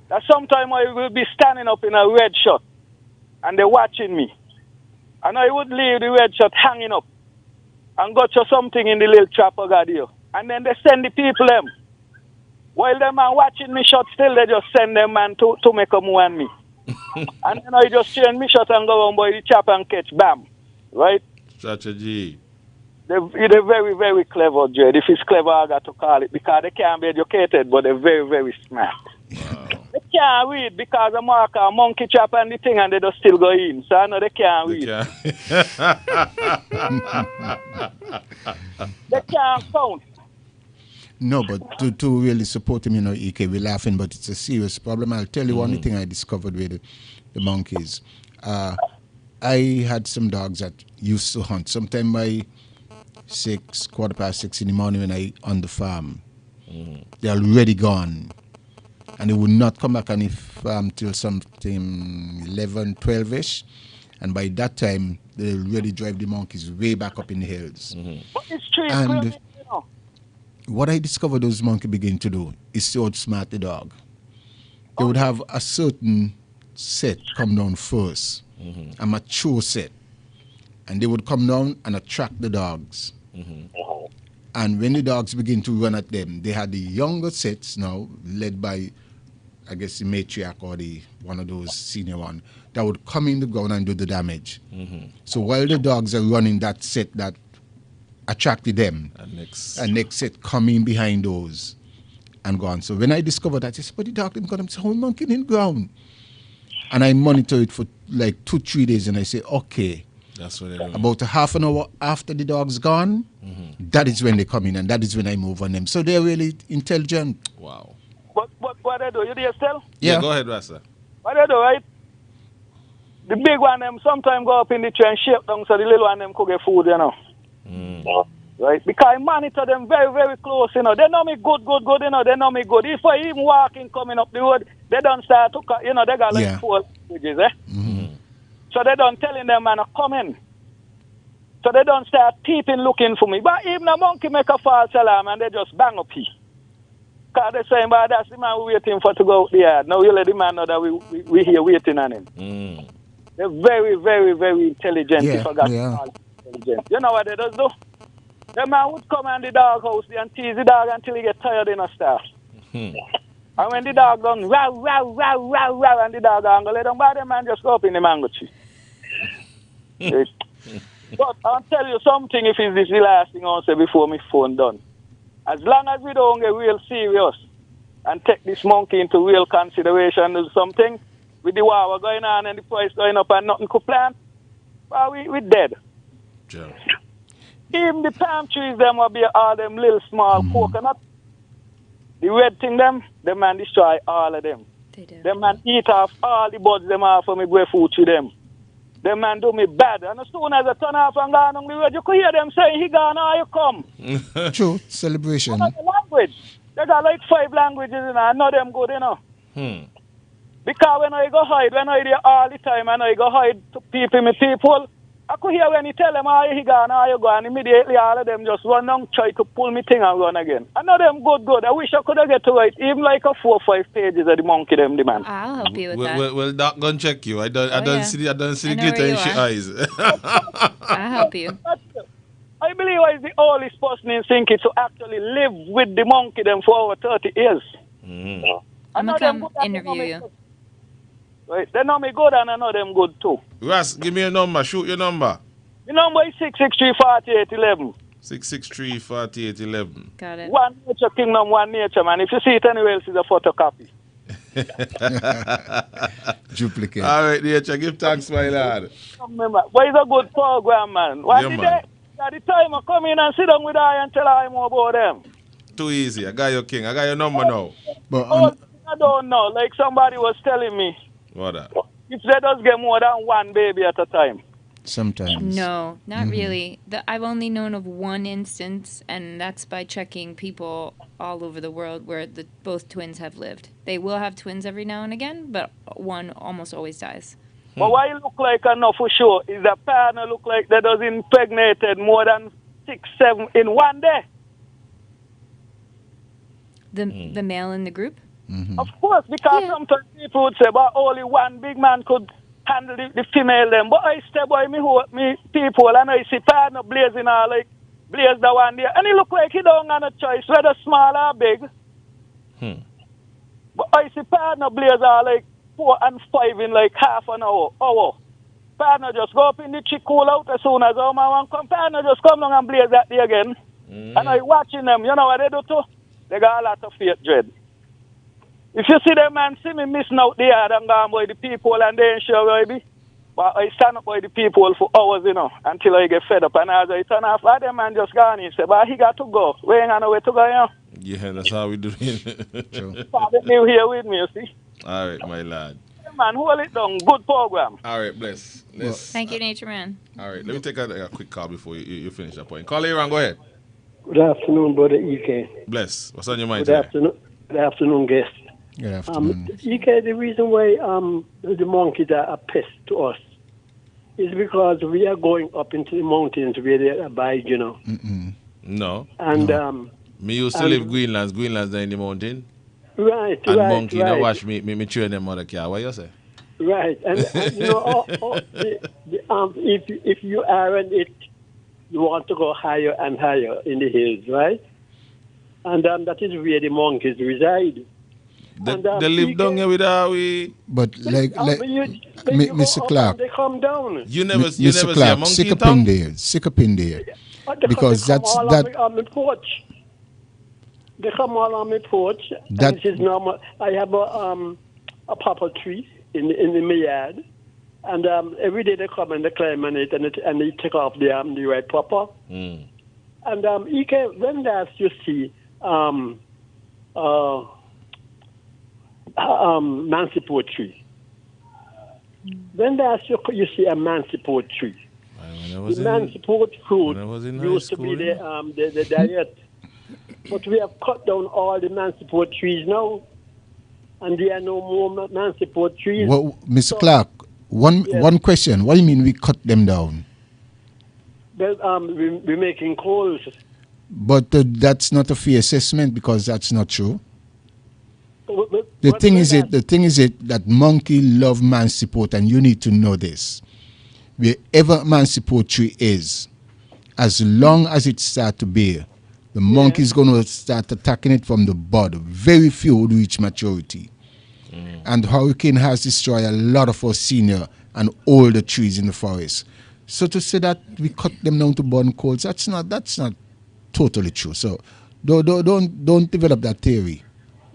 Speaker 5: That sometime I will be standing up in a red shirt and they're watching me. And I would leave the red shirt hanging up and go to something in the little trap I got here. And then they send the people them. While them man watching me shot still, they just send them man to make a move on me. And then I just change me shot and go on by the chap and catch, bam. Right?
Speaker 1: Strategy.
Speaker 5: They're very, very clever, Jed. If it's clever, I got to call it because they can't be educated, but they're very, very smart.
Speaker 1: Wow.
Speaker 5: They can't read because I mark a monkey trap and the thing and they just still go in. So I know they can't read. They can't count.
Speaker 3: No, but to really support him, EK, we're laughing, but it's a serious problem. I'll tell you one thing I discovered with the monkeys. I had some dogs that used to hunt. Sometime by 6, 6:15 in the morning when I on the farm. They're already gone. And they would not come back on the farm till something 11, 12-ish. And by that time, they already drive the monkeys way back up in the hills.
Speaker 5: But it's true.
Speaker 3: And what I discovered those monkeys begin to do is to outsmart the dog. They would have a certain set come down first, a mature set. And they would come down and attract the dogs. And when the dogs begin to run at them, they had the younger sets now, led by, I guess, the matriarch or one of those senior one, that would come in the ground and do the damage. So while the dogs are running that set that attracted them, and next set coming behind those and go on. So when I discovered that, I said, but the dog didn't got them, so monkey in the ground. And I monitor it for like 2-3 days, and I say, okay.
Speaker 1: That's what they do.
Speaker 3: About a half an hour after the dog's gone, that is when they come in, and that is when I move on them. So they're really intelligent.
Speaker 1: Wow.
Speaker 5: But what they do, you there still?
Speaker 3: Yeah.
Speaker 1: Go ahead, Rasta.
Speaker 5: What they do, right? The big one, them sometimes go up in the tree and shape down so the little one, them could get food, you know. Right? Because I monitor them very, very close, you know. They know me good, you know. They know me good. If I even walking coming up the road, they don't start to, you know, they got like 4 languages, So they don't telling them, man, come in. So they don't start peeping, looking for me. But even a monkey make a false alarm and they just bang up here. Because they're saying, but that's the man we're waiting for to go out there. Now you let the man know that we here waiting on him. They're very, very, very intelligent.
Speaker 3: Yeah,
Speaker 5: intelligent. You know what they does do? The man would come in the dog house and tease the dog until he get tired in a staff. And when the dog done wow, wow, wow, wow, wow, and the dog angle, let them by the man just go up in the mango tree. But I'll tell you something if it's the last thing I'll say before my phone done. As long as we don't get real serious and take this monkey into real consideration or something, with the war going on and the price going up and nothing could plant, well, we dead.
Speaker 1: Yeah.
Speaker 5: Even the palm trees, them will be all them little small coconut. The red thing, them man destroy all of them.
Speaker 2: They do.
Speaker 5: Them man eat off all the buds them off for me go food to them. Them man do me bad. And as soon as I turn off and go on the road, you could hear them saying, he gone, how you come?
Speaker 3: True, celebration.
Speaker 5: The language. They got like 5 languages in I know them good, you know. Because when I go hide, when I there all the time, and I go hide to people, I could hear when he tell them how he gone, how you go, and immediately all of them just run down, try to pull me thing and run again. I know them good. I wish I could have get to write even like a 4 or 5 pages of the monkey them the man.
Speaker 2: I'll help you with that.
Speaker 1: Well, Doc, go and check you. I don't see the glitter in your eyes.
Speaker 2: I'll help you.
Speaker 5: I believe I is the oldest person in Sinky to actually live with the monkey them for over 30 years.
Speaker 2: I'm going to come interview you.
Speaker 5: Right. They know me good and I know them good too.
Speaker 1: Ras, give me a number. Shoot your number.
Speaker 5: The number is 663-4811.
Speaker 1: 663-4811.
Speaker 2: Got it.
Speaker 5: One nature kingdom, one nature, man. If you see it anywhere else, it's a photocopy.
Speaker 3: Duplicate.
Speaker 1: All right, nature. Give thanks, my lad.
Speaker 5: Remember, but it's a good program, man. One day, at the time I come in and sit down with I and tell I more about them.
Speaker 1: Too easy. I got your king. I got your number now.
Speaker 3: But
Speaker 5: I don't know. Like somebody was telling me.
Speaker 1: What that?
Speaker 5: If they does get more than one baby at a time.
Speaker 3: Sometimes.
Speaker 2: No, not really. I've only known of one instance, and that's by checking people all over the world where both twins have lived. They will have twins every now and again, but one almost always dies.
Speaker 5: But why it look like I know for sure is that partner look like they does impregnated more than 6, 7 in one day.
Speaker 2: The male in the group?
Speaker 5: Of course, because sometimes people would say, but only one big man could handle the female them. But I stay by me people and I see partner blazing all like blaze the one there. And it look like he don't have a choice, whether small or big. But I see partner blaze all like 4 and 5 in like half an hour. Partner just go up in the tree, cool out as soon as our man want come. Partner just come down and blaze that day again. And I watching them, you know what they do too? They got a lot of faith dread. If you see them man see me missing out the yard and gone by the people and they ain't sure where I be. But I stand up by the people for hours, you know, until I get fed up. And as I turn off, them man just gone in. Say, but he got to go. We ain't got nowhere to go, you know.
Speaker 1: Yeah, that's how we do it.
Speaker 5: You here with me, you see.
Speaker 1: All right, my lad.
Speaker 5: Hey, man, hold it down. Good program.
Speaker 1: All right, bless.
Speaker 2: Thank you, Nature Man.
Speaker 1: All right, let me take a quick call before you finish that point. Call Aaron, go ahead.
Speaker 6: Good afternoon, Brother EK.
Speaker 1: Bless. What's on your mind
Speaker 6: Good
Speaker 1: today?
Speaker 6: Good afternoon, guest.
Speaker 3: Good afternoon.
Speaker 6: EK, the reason why the monkeys are a pest to us is because we are going up into the mountains where they abide, you know.
Speaker 1: No.
Speaker 6: And
Speaker 1: me used to live Greenlands. Greenlands there in the mountain.
Speaker 6: Right,
Speaker 1: and
Speaker 6: right,
Speaker 1: monkey
Speaker 6: right.
Speaker 1: now watch me train them mother car. What you say?
Speaker 6: Right, and you know, if you iron it, you want to go higher and higher in the hills, right? And that is where the monkeys reside.
Speaker 1: They live down here with we.
Speaker 3: But like
Speaker 6: you go
Speaker 3: Mr.
Speaker 6: up
Speaker 3: Clark,
Speaker 6: and they come down.
Speaker 1: You never
Speaker 3: Mr.
Speaker 1: see a
Speaker 3: Clark,
Speaker 1: monkey
Speaker 3: sick
Speaker 1: in
Speaker 3: up in
Speaker 1: town?
Speaker 3: there, sick up in there. Because
Speaker 6: They come
Speaker 3: that's
Speaker 6: all
Speaker 3: that.
Speaker 6: on the porch. They come all on my porch.
Speaker 3: That-
Speaker 6: And this is normal. I have a papa tree in my yard. And every day they come and they climb on it and they take off the right papa.
Speaker 1: Mm.
Speaker 6: And when last you see Mansiport tree? When last you see a Mansiport tree? The Mansiport fruit used to be the diet. But we have cut down all the Mansiport trees now. And there are no more Mansiport trees.
Speaker 3: Well, Mr. Clark, one question. What do you mean we cut them down?
Speaker 6: Well, we're making calls.
Speaker 3: But that's not a fair assessment because that's not true.
Speaker 6: But
Speaker 3: The thing is that monkey love Mansiport, and you need to know this. Wherever Mansiport tree is, as long as it starts to bear, the monkey is going to start attacking it from the bud. Very few would reach maturity. And hurricane has destroyed a lot of our senior and older trees in the forest. So to say that we cut them down to burn coals, that's not totally true. So don't develop that theory.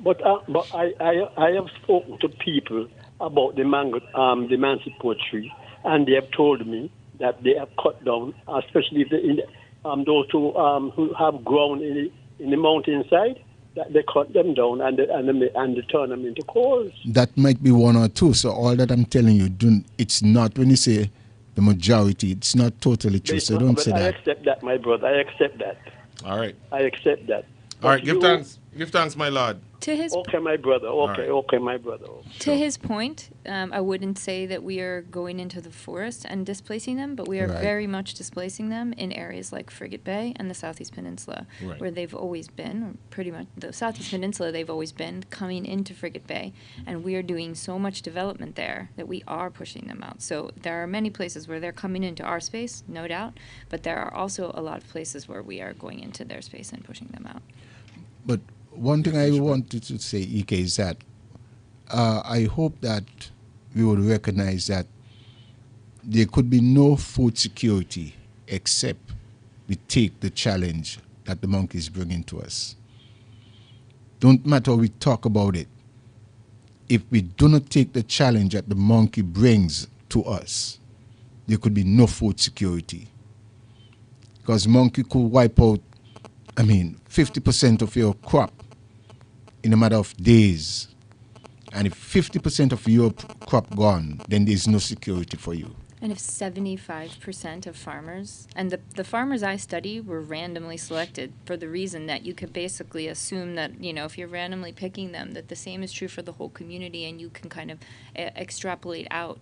Speaker 6: But I have spoken to people about the Mansiport tree, and they have told me that they have cut down, especially those who have grown in the mountainside, that they cut them down and they turn them into coals.
Speaker 3: That might be one or two. So all that I'm telling you, it's not, when you say the majority, it's not totally true. So don't say that.
Speaker 6: I accept that, my brother. I accept that.
Speaker 1: All right.
Speaker 6: I accept that.
Speaker 1: All right. Give thanks. Give thanks, my lord.
Speaker 2: To his
Speaker 6: Okay, my brother. Okay,
Speaker 1: right.
Speaker 6: okay, my brother.
Speaker 2: To his point, I wouldn't say that we are going into the forest and displacing them, but we are
Speaker 3: Right.
Speaker 2: very much displacing them in areas like Frigate Bay and the Southeast Peninsula,
Speaker 1: Right.
Speaker 2: where they've always been, or pretty much the Southeast Peninsula, they've always been coming into Frigate Bay, and we are doing so much development there that we are pushing them out. So there are many places where they're coming into our space, no doubt, but there are also a lot of places where we are going into their space and pushing them out.
Speaker 3: But one thing I wanted to say, EK, is that I hope that we would recognize that there could be no food security except we take the challenge that the monkeys bring into us. Don't matter how we talk about it. If we do not take the challenge that the monkey brings to us, there could be no food security. Because monkey could wipe out 50% of your crop in a matter of days. And if 50% of your crop gone, then there's no security for you.
Speaker 2: And if 75% of farmers, and the farmers I study were randomly selected for the reason that you could basically assume that, if you're randomly picking them, that the same is true for the whole community, and you can kind of extrapolate out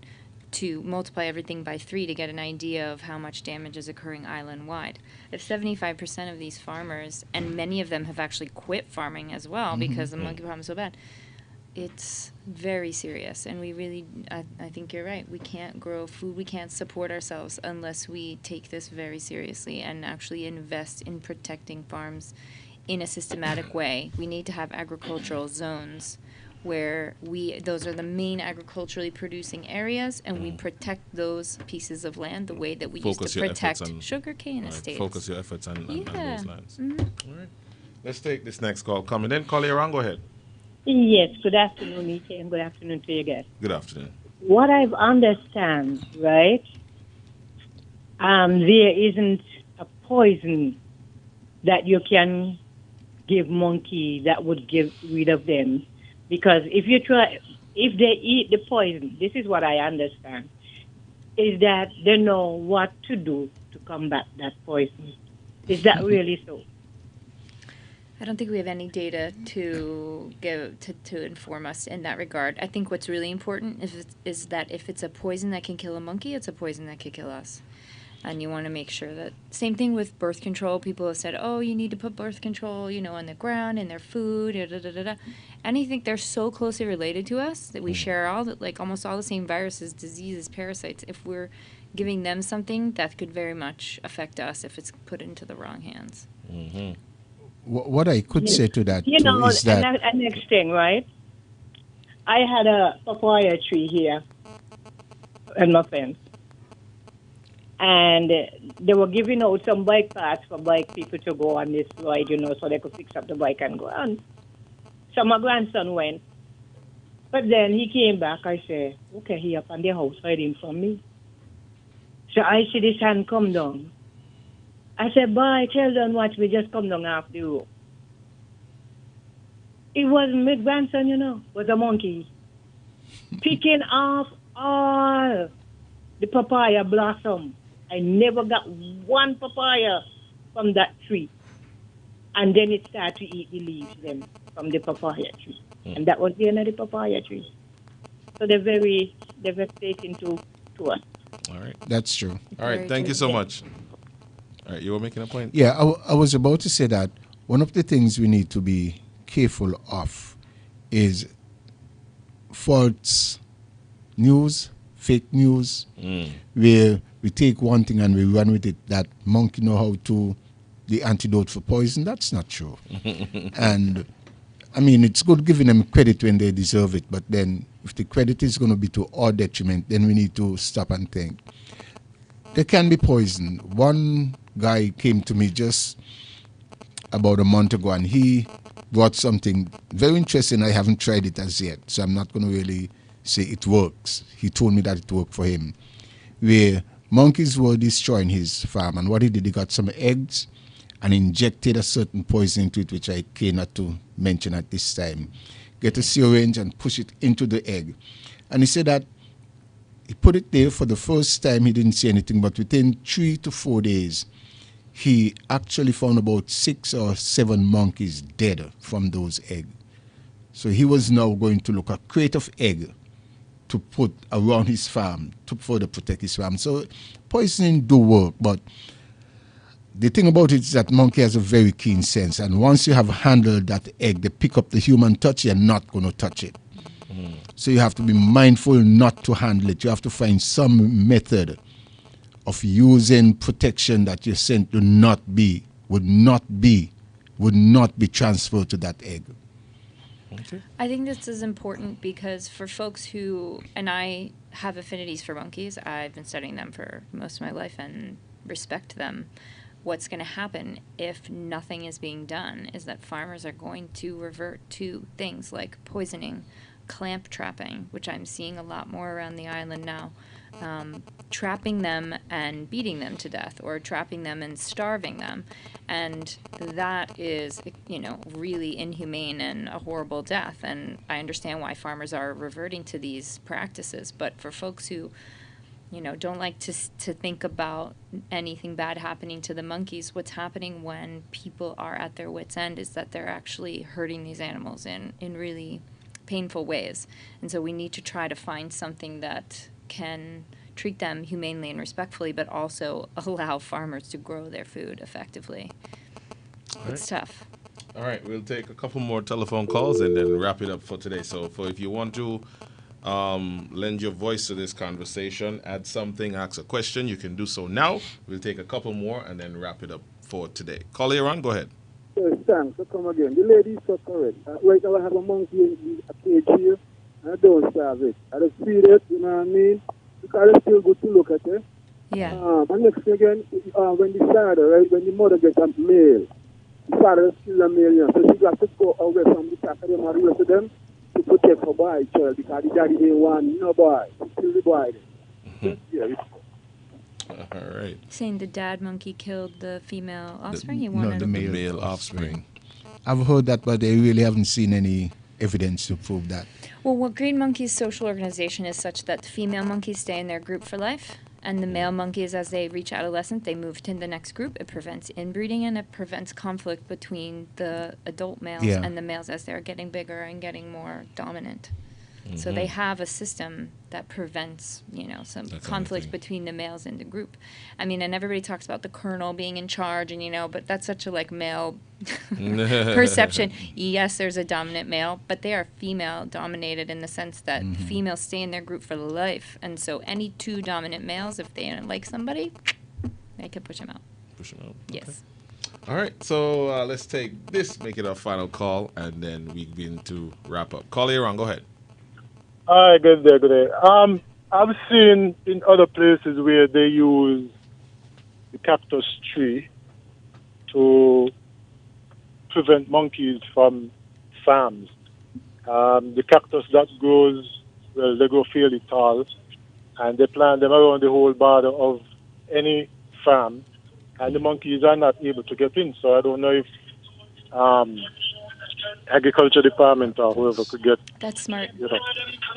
Speaker 2: to multiply everything by 3 to get an idea of how much damage is occurring island-wide. If 75% of these farmers, and many of them have actually quit farming as well because the monkey problem is so bad, it's very serious, and we really, I think you're right, we can't grow food, we can't support ourselves unless we take this very seriously and actually invest in protecting farms in a systematic way. We need to have agricultural zones where those are the main agriculturally producing areas, and we protect those pieces of land the way that we used to protect sugarcane estates.
Speaker 1: Focus your efforts on those lands.
Speaker 2: Mm-hmm.
Speaker 1: All right. Let's take this next call. Coming in. Call you around. Go ahead.
Speaker 7: Yes, good afternoon, Ike, and good afternoon to you guys.
Speaker 1: Good afternoon.
Speaker 7: What I understand, right, there isn't a poison that you can give monkey that would get rid of them. Because if they eat the poison, this is what I understand, is that they know what to do to combat that poison. Is that really so?
Speaker 2: I don't think we have any data to inform us in that regard. I think what's really important is that if it's a poison that can kill a monkey, it's a poison that could kill us. And you want to make sure that, same thing with birth control. People have said, oh, you need to put birth control, on the ground, in their food, And I think they're so closely related to us that we share almost all the same viruses, diseases, parasites. If we're giving them something that could very much affect us if it's put into the wrong hands.
Speaker 1: Mm-hmm.
Speaker 3: What I could say to that
Speaker 7: You
Speaker 3: too
Speaker 7: know,
Speaker 3: is that
Speaker 7: and next thing, right? I had a papaya tree here in my fence. And they were giving out some bike paths for bike people to go on this ride, you know, so they could fix up the bike and go on. So my grandson went. But then he came back. I said, okay, he up on the house hiding from me. So I see this hand come down. I said, boy, tell them watch me just come down off the road. It wasn't my grandson, you know, it was a monkey. Picking off all the papaya blossom. I never got one papaya from that tree. And then it started to eat the leaves then from the papaya tree. And that was the end of the papaya tree. So they're devastating to us.
Speaker 1: All right.
Speaker 3: that's true.
Speaker 1: All right. Thank you so much. All right. You were making a point?
Speaker 3: Yeah, I was about to say that one of the things we need to be careful of is false news, fake news, where we take one thing and we run with it, that monkey know how to the antidote for poison. That's not true. And I mean, it's good giving them credit when they deserve it, but then if the credit is going to be to our detriment, then we need to stop and think. There can be poison. One guy came to me just about a month ago, and he brought something very interesting. I haven't tried it as yet, so I'm not going to really say it works. He told me that it worked for him, where monkeys were destroying his farm, and what he did, he got some eggs and injected a certain poison into it, which I cannot to mention at this time. Get a syringe and push it into the egg. And he said that he put it there for the first time, he didn't see anything, but within 3 to 4 days, he actually found about 6 or 7 monkeys dead from those eggs. So he was now going to look a crate of egg to put around his farm to further protect his farm. So poisoning do work, but the thing about it is that monkey has a very keen sense, and once you have handled that egg, they pick up the human touch, you're not going to touch it. So you have to be mindful not to handle it. You have to find some method of using protection that your scent would not be transferred to that egg.
Speaker 1: Okay.
Speaker 2: I think this is important because for folks who, and I have affinities for monkeys, I've been studying them for most of my life and respect them. What's going to happen if nothing is being done is that farmers are going to revert to things like poisoning, clamp trapping, which I'm seeing a lot more around the island now, trapping them and beating them to death, or trapping them and starving them. And that is, really inhumane and a horrible death. And I understand why farmers are reverting to these practices. But for folks who don't like to think about anything bad happening to the monkeys, what's happening when people are at their wits' end is that they're actually hurting these animals in really painful ways. And so we need to try to find something that can treat them humanely and respectfully, but also allow farmers to grow their food effectively. It's tough.
Speaker 1: All right, we'll take a couple more telephone calls and then wrap it up for today. So if you want to lend your voice to this conversation, add something, ask a question, you can do so now. We'll take a couple more and then wrap it up for today. Caller, you're on. Go ahead.
Speaker 4: Yes, thanks. So come again. The lady is so correct. Right now I have a monkey in a cage here, and I don't starve it. I just feed it, you know what I mean? Because it's still good to look at it.
Speaker 2: Yeah.
Speaker 4: And next thing again, when the father, right, when the mother gets a male, the father is still a male, you know, so she got to go away from the pack of them and rest of them to protect her boy child, because the daddy didn't want no boy. She still the boy then. Yeah.
Speaker 1: All right.
Speaker 2: Saying the dad monkey killed the female offspring?
Speaker 3: The
Speaker 1: Male offspring.
Speaker 3: I've heard that, but I really haven't seen any evidence to prove that.
Speaker 2: Well, what Green Monkey's social organization is such that the female monkeys stay in their group for life, and the male monkeys, as they reach adolescence, they move to the next group. It prevents inbreeding, and it prevents conflict between the adult males and the males as they're getting bigger and getting more dominant. So they have a system that prevents, some
Speaker 1: That kind of
Speaker 2: conflict
Speaker 1: thing.
Speaker 2: between the males in the group. I mean, and everybody talks about the colonel being in charge, and but that's such a male perception. Yes, there's a dominant male, but they are female dominated in the sense that females stay in their group for life, and so any two dominant males, if they don't like somebody, they could push them out.
Speaker 1: Push him out.
Speaker 2: Yes.
Speaker 1: All right, so let's take this, make it our final call, and then we begin to wrap up. Call here on, go ahead.
Speaker 8: Hi, good day, good day. I've seen in other places where they use the cactus tree to prevent monkeys from farms. The cactus that grows, well, they grow fairly tall, and they plant them around the whole border of any farm, and the monkeys are not able to get in. So I don't know if agriculture department or whoever could get.
Speaker 2: That's smart.
Speaker 8: You know.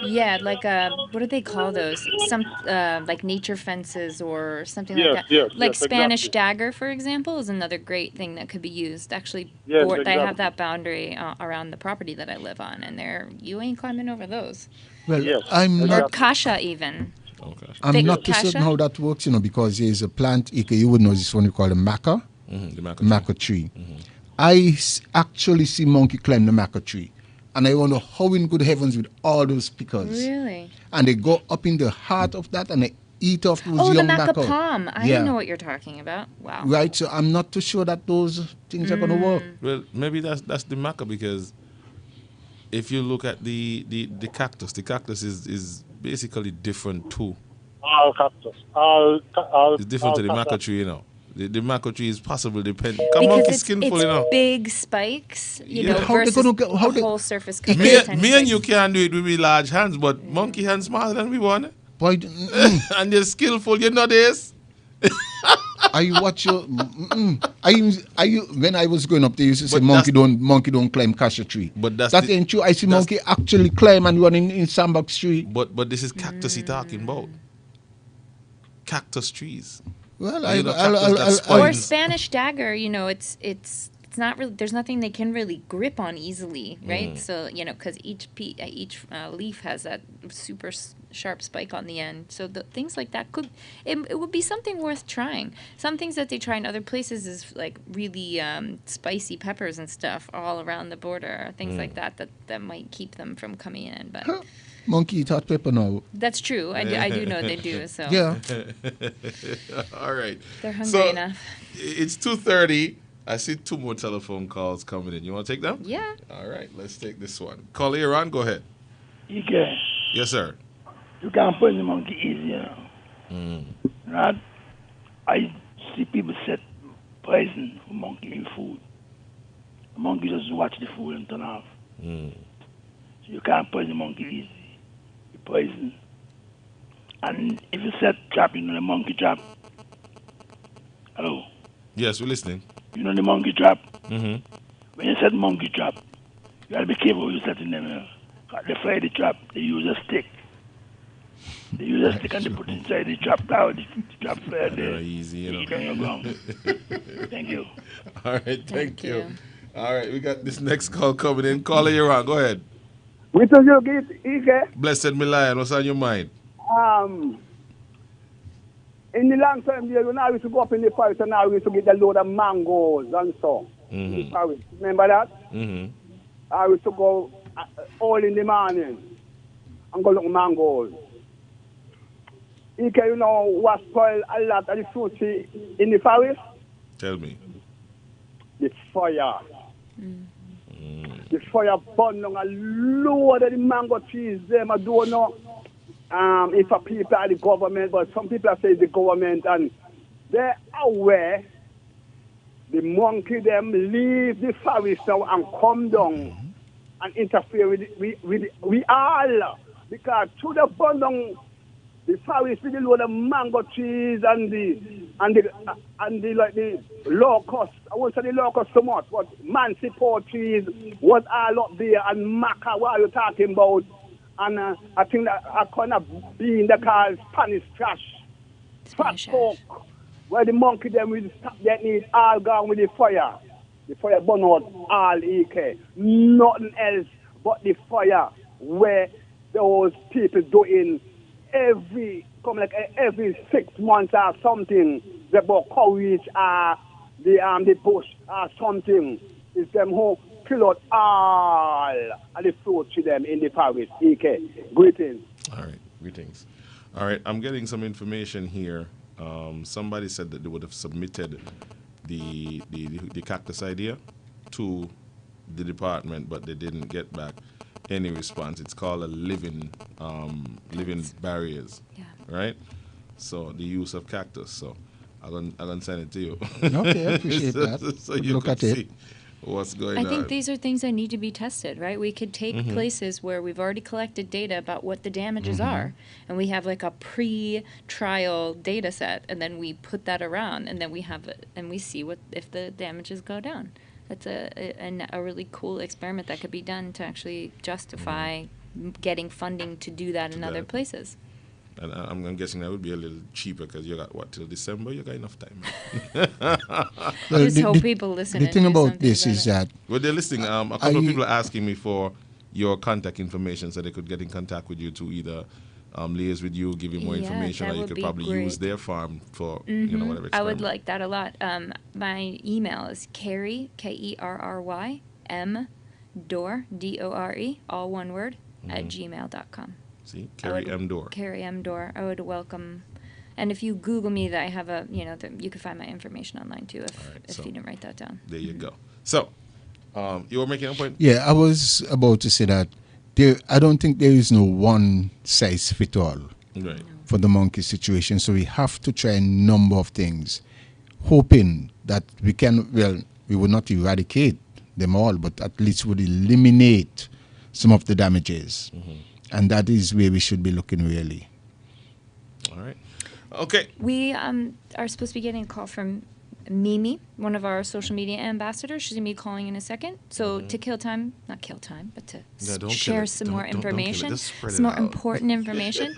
Speaker 2: Yeah, what do they call those? Some like nature fences or something like that.
Speaker 8: Yes,
Speaker 2: Like Spanish
Speaker 8: exactly.
Speaker 2: dagger, for example, is another great thing that could be used. Actually,
Speaker 8: Yes,
Speaker 2: they
Speaker 8: exactly.
Speaker 2: have that boundary around the property that I live on, and you ain't climbing over those.
Speaker 3: Well,
Speaker 8: Yes,
Speaker 3: I'm
Speaker 2: Or
Speaker 3: not.
Speaker 2: kasha even.
Speaker 1: Oh, gosh.
Speaker 3: I'm
Speaker 2: Thick
Speaker 3: not too
Speaker 2: cassia?
Speaker 3: certain how that works, because there's a plant, you would know this one we call the maca,
Speaker 1: The
Speaker 3: maca tree. I actually see monkey climb the maca tree. And I wonder how in good heavens with all those pickers.
Speaker 2: Really?
Speaker 3: And they go up in the heart of that and they eat off those
Speaker 2: Oh, the
Speaker 3: young
Speaker 2: maca
Speaker 3: maca.
Speaker 2: palm. I
Speaker 3: Yeah.
Speaker 2: didn't know what you're talking about. Wow.
Speaker 3: Right, so I'm not too sure that those things are going to work.
Speaker 1: Well, maybe that's the maca, because if you look at the cactus is basically different too.
Speaker 8: All cactus.
Speaker 1: It's different to the maca
Speaker 8: cactus.
Speaker 1: tree, The maca tree is possible depend. Come
Speaker 2: Because
Speaker 1: monkey
Speaker 2: it's
Speaker 1: skillful,
Speaker 2: big spikes,
Speaker 1: Yeah.
Speaker 3: How they
Speaker 2: versus
Speaker 3: gonna get- how
Speaker 2: a
Speaker 3: they-
Speaker 2: whole surface covered
Speaker 1: Me,
Speaker 2: with tiny
Speaker 1: me and you
Speaker 2: spikes.
Speaker 1: can do it with large hands, but monkey hands smaller than we want.
Speaker 3: Boy,
Speaker 1: And you're skillful, you know this.
Speaker 3: I watch your. When I was growing up, they used to say
Speaker 1: But
Speaker 3: monkey don't climb cashew tree.
Speaker 1: But that's
Speaker 3: that
Speaker 1: the-
Speaker 3: ain't true. I see
Speaker 1: that's-
Speaker 3: monkey actually climb and run in sandbox tree.
Speaker 1: But this is cactus he talking about. Cactus trees.
Speaker 3: Well,
Speaker 1: You know, cactus got
Speaker 2: Or
Speaker 1: spines.
Speaker 2: Spanish dagger, it's not really. There's nothing they can really grip on easily, right? So because each leaf has that super sharp spike on the end. So the things like that it would be something worth trying. Some things that they try in other places is like really spicy peppers and stuff all around the border, things like that might keep them from coming in. But
Speaker 3: Monkey eat hot pepper now.
Speaker 2: that's true. I do know they do. So
Speaker 3: Yeah.
Speaker 1: All right.
Speaker 2: they're hungry
Speaker 1: So,
Speaker 2: enough.
Speaker 1: It's 2:30. I see 2 more telephone calls coming in. You want to take them?
Speaker 2: Yeah.
Speaker 1: All right. Let's take this one. Call here on. Go ahead.
Speaker 9: Okay.
Speaker 1: Yes, sir.
Speaker 9: You can't put the monkey easy, Right? I see people set poison for monkey in food. The monkey just watch the food and turn off. So you can't poison the monkey easy. You poison. And if you set trap, the monkey trap. Hello?
Speaker 1: Yes, we're listening.
Speaker 9: You know the monkey trap?
Speaker 1: Mm-hmm.
Speaker 9: When you set monkey trap, you gotta be careful when you setting them. They fly the trap, they use a stick. They use a stick and they put it inside the trap now. The trap fly there.
Speaker 1: Very easy,
Speaker 9: Eat on your ground. Thank you.
Speaker 1: All right. Thank you.
Speaker 2: you.
Speaker 1: All right. We got this next call coming in. Call here on. Go ahead.
Speaker 4: We told you get Ike.
Speaker 1: Blessed me lion. What's on your mind?
Speaker 4: In the long time there, when I used to go up in the forest and I used to get a load of mangoes and so. In the forest. Remember that?
Speaker 1: Mm-hmm.
Speaker 4: I used to go all in the morning and go look mangoes. Ike, what spoil a lot of the fruits in the forest?
Speaker 1: Tell me.
Speaker 4: The fire. The fire burn down a load of the mango trees. Them I don't know if a people are the government, but some people say the government, and they're aware the monkey them leave the forest now and come down and interfere with we all, because through the burn down the forest with the load of mango trees and the like the locust. I won't say the locust so much, but mansipore trees was all up there, and maca. What are you talking about? And I think that I kind of being the called Spanish trash, fat folk, where the monkey them will stop that need all gone with the fire. The fire burn out all Ike. Nothing else but the fire where those people doing every 6 months or something, the courage the bush or something, is them who kill out all of the fruit to them in the forest. Okay. Greetings.
Speaker 1: All right, greetings. All right, I'm getting some information here. Somebody said that they would have submitted the cactus idea to the department, but they didn't get back any response. It's called a living barriers, right? So the use of cactus. So I'm gonna send it to you.
Speaker 3: Okay, I appreciate that.
Speaker 1: So you
Speaker 3: Look
Speaker 1: can
Speaker 3: at it.
Speaker 1: see what's going on.
Speaker 2: I think these are things that need to be tested, right? We could take places where we've already collected data about what the damages are, and we have like a pre-trial data set, and then we put that around, and then we have it, and we see what if the damages go down. That's a really cool experiment that could be done to actually justify getting funding to do that in other places.
Speaker 1: And I'm guessing that would be a little cheaper because you got what till December? You got enough time.
Speaker 3: Well,
Speaker 2: Just hope people listen.
Speaker 3: The
Speaker 2: and
Speaker 3: thing
Speaker 2: do
Speaker 3: about
Speaker 2: something
Speaker 3: this
Speaker 2: about
Speaker 3: is
Speaker 2: it.
Speaker 3: that
Speaker 1: Well, they're listening. A couple of people are asking me for your contact information so they could get in contact with you to either liaise with you, give you more
Speaker 2: Yeah,
Speaker 1: information,
Speaker 2: that
Speaker 1: or you
Speaker 2: would
Speaker 1: could
Speaker 2: be
Speaker 1: probably use
Speaker 2: great.
Speaker 1: their farm for whatever experiment.
Speaker 2: I would like that a lot. My email is Kerry, Kerry, Dore, Dore, all one word, at gmail.com.
Speaker 1: See, Kerry M. Dore.
Speaker 2: Kerry M. Dore. I would welcome. And if you Google me, that I have you can find my information online too if
Speaker 1: so
Speaker 2: you didn't write that down.
Speaker 1: There you go. So, you were making a point?
Speaker 3: Yeah, I was about to say that I don't think there is no one size fit all
Speaker 1: Right.
Speaker 3: for the monkey situation. So we have to try a number of things, hoping that we would not eradicate them all, but at least would eliminate some of the damages. And that is where we should be looking really.
Speaker 1: All right. Okay.
Speaker 2: We are supposed to be getting a call from Mimi, one of our social media ambassadors. She's going to be calling in a second. So to not kill time, but to
Speaker 1: don't kill
Speaker 2: share
Speaker 1: it.
Speaker 2: some
Speaker 1: Don't-
Speaker 2: more
Speaker 1: don't kill it.
Speaker 2: information,
Speaker 1: Just spread
Speaker 2: some
Speaker 1: it
Speaker 2: more
Speaker 1: out.
Speaker 2: important information.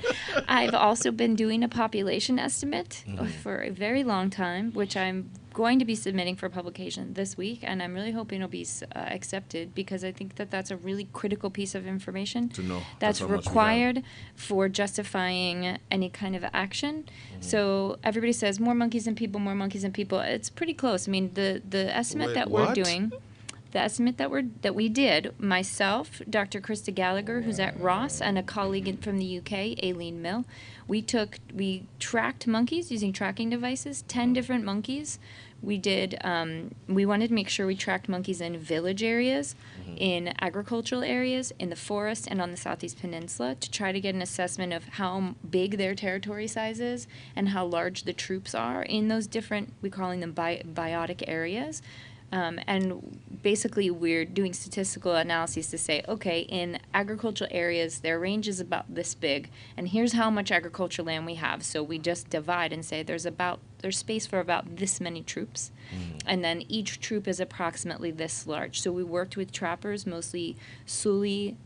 Speaker 2: I've also been doing a population estimate for a very long time, which I'm going to be submitting for publication this week, and I'm really hoping it'll be accepted because I think that that's a really critical piece of information
Speaker 1: To know
Speaker 2: that's
Speaker 1: how much we have.
Speaker 2: required for justifying any kind of action. So everybody says more monkeys than people, more monkeys than people. It's pretty close. I mean, the estimate
Speaker 1: Wait,
Speaker 2: that we're
Speaker 1: what?
Speaker 2: doing, the estimate that we did, myself, Dr. Krista Gallagher, who's at Ross, and a colleague from the UK, Aileen Mill, we tracked monkeys using tracking devices, 10 different monkeys. We did. We wanted to make sure we tracked monkeys in village areas, in agricultural areas, in the forest, and on the Southeast Peninsula to try to get an assessment of how big their territory size is and how large the troops are in those different, we're calling them biotic areas. And basically, we're doing statistical analyses to say, okay, in agricultural areas, their range is about this big, and here's how much agricultural land we have. So we just divide and say there's space for about this many troops, and then each troop is approximately this large. So we worked with trappers, mostly Sully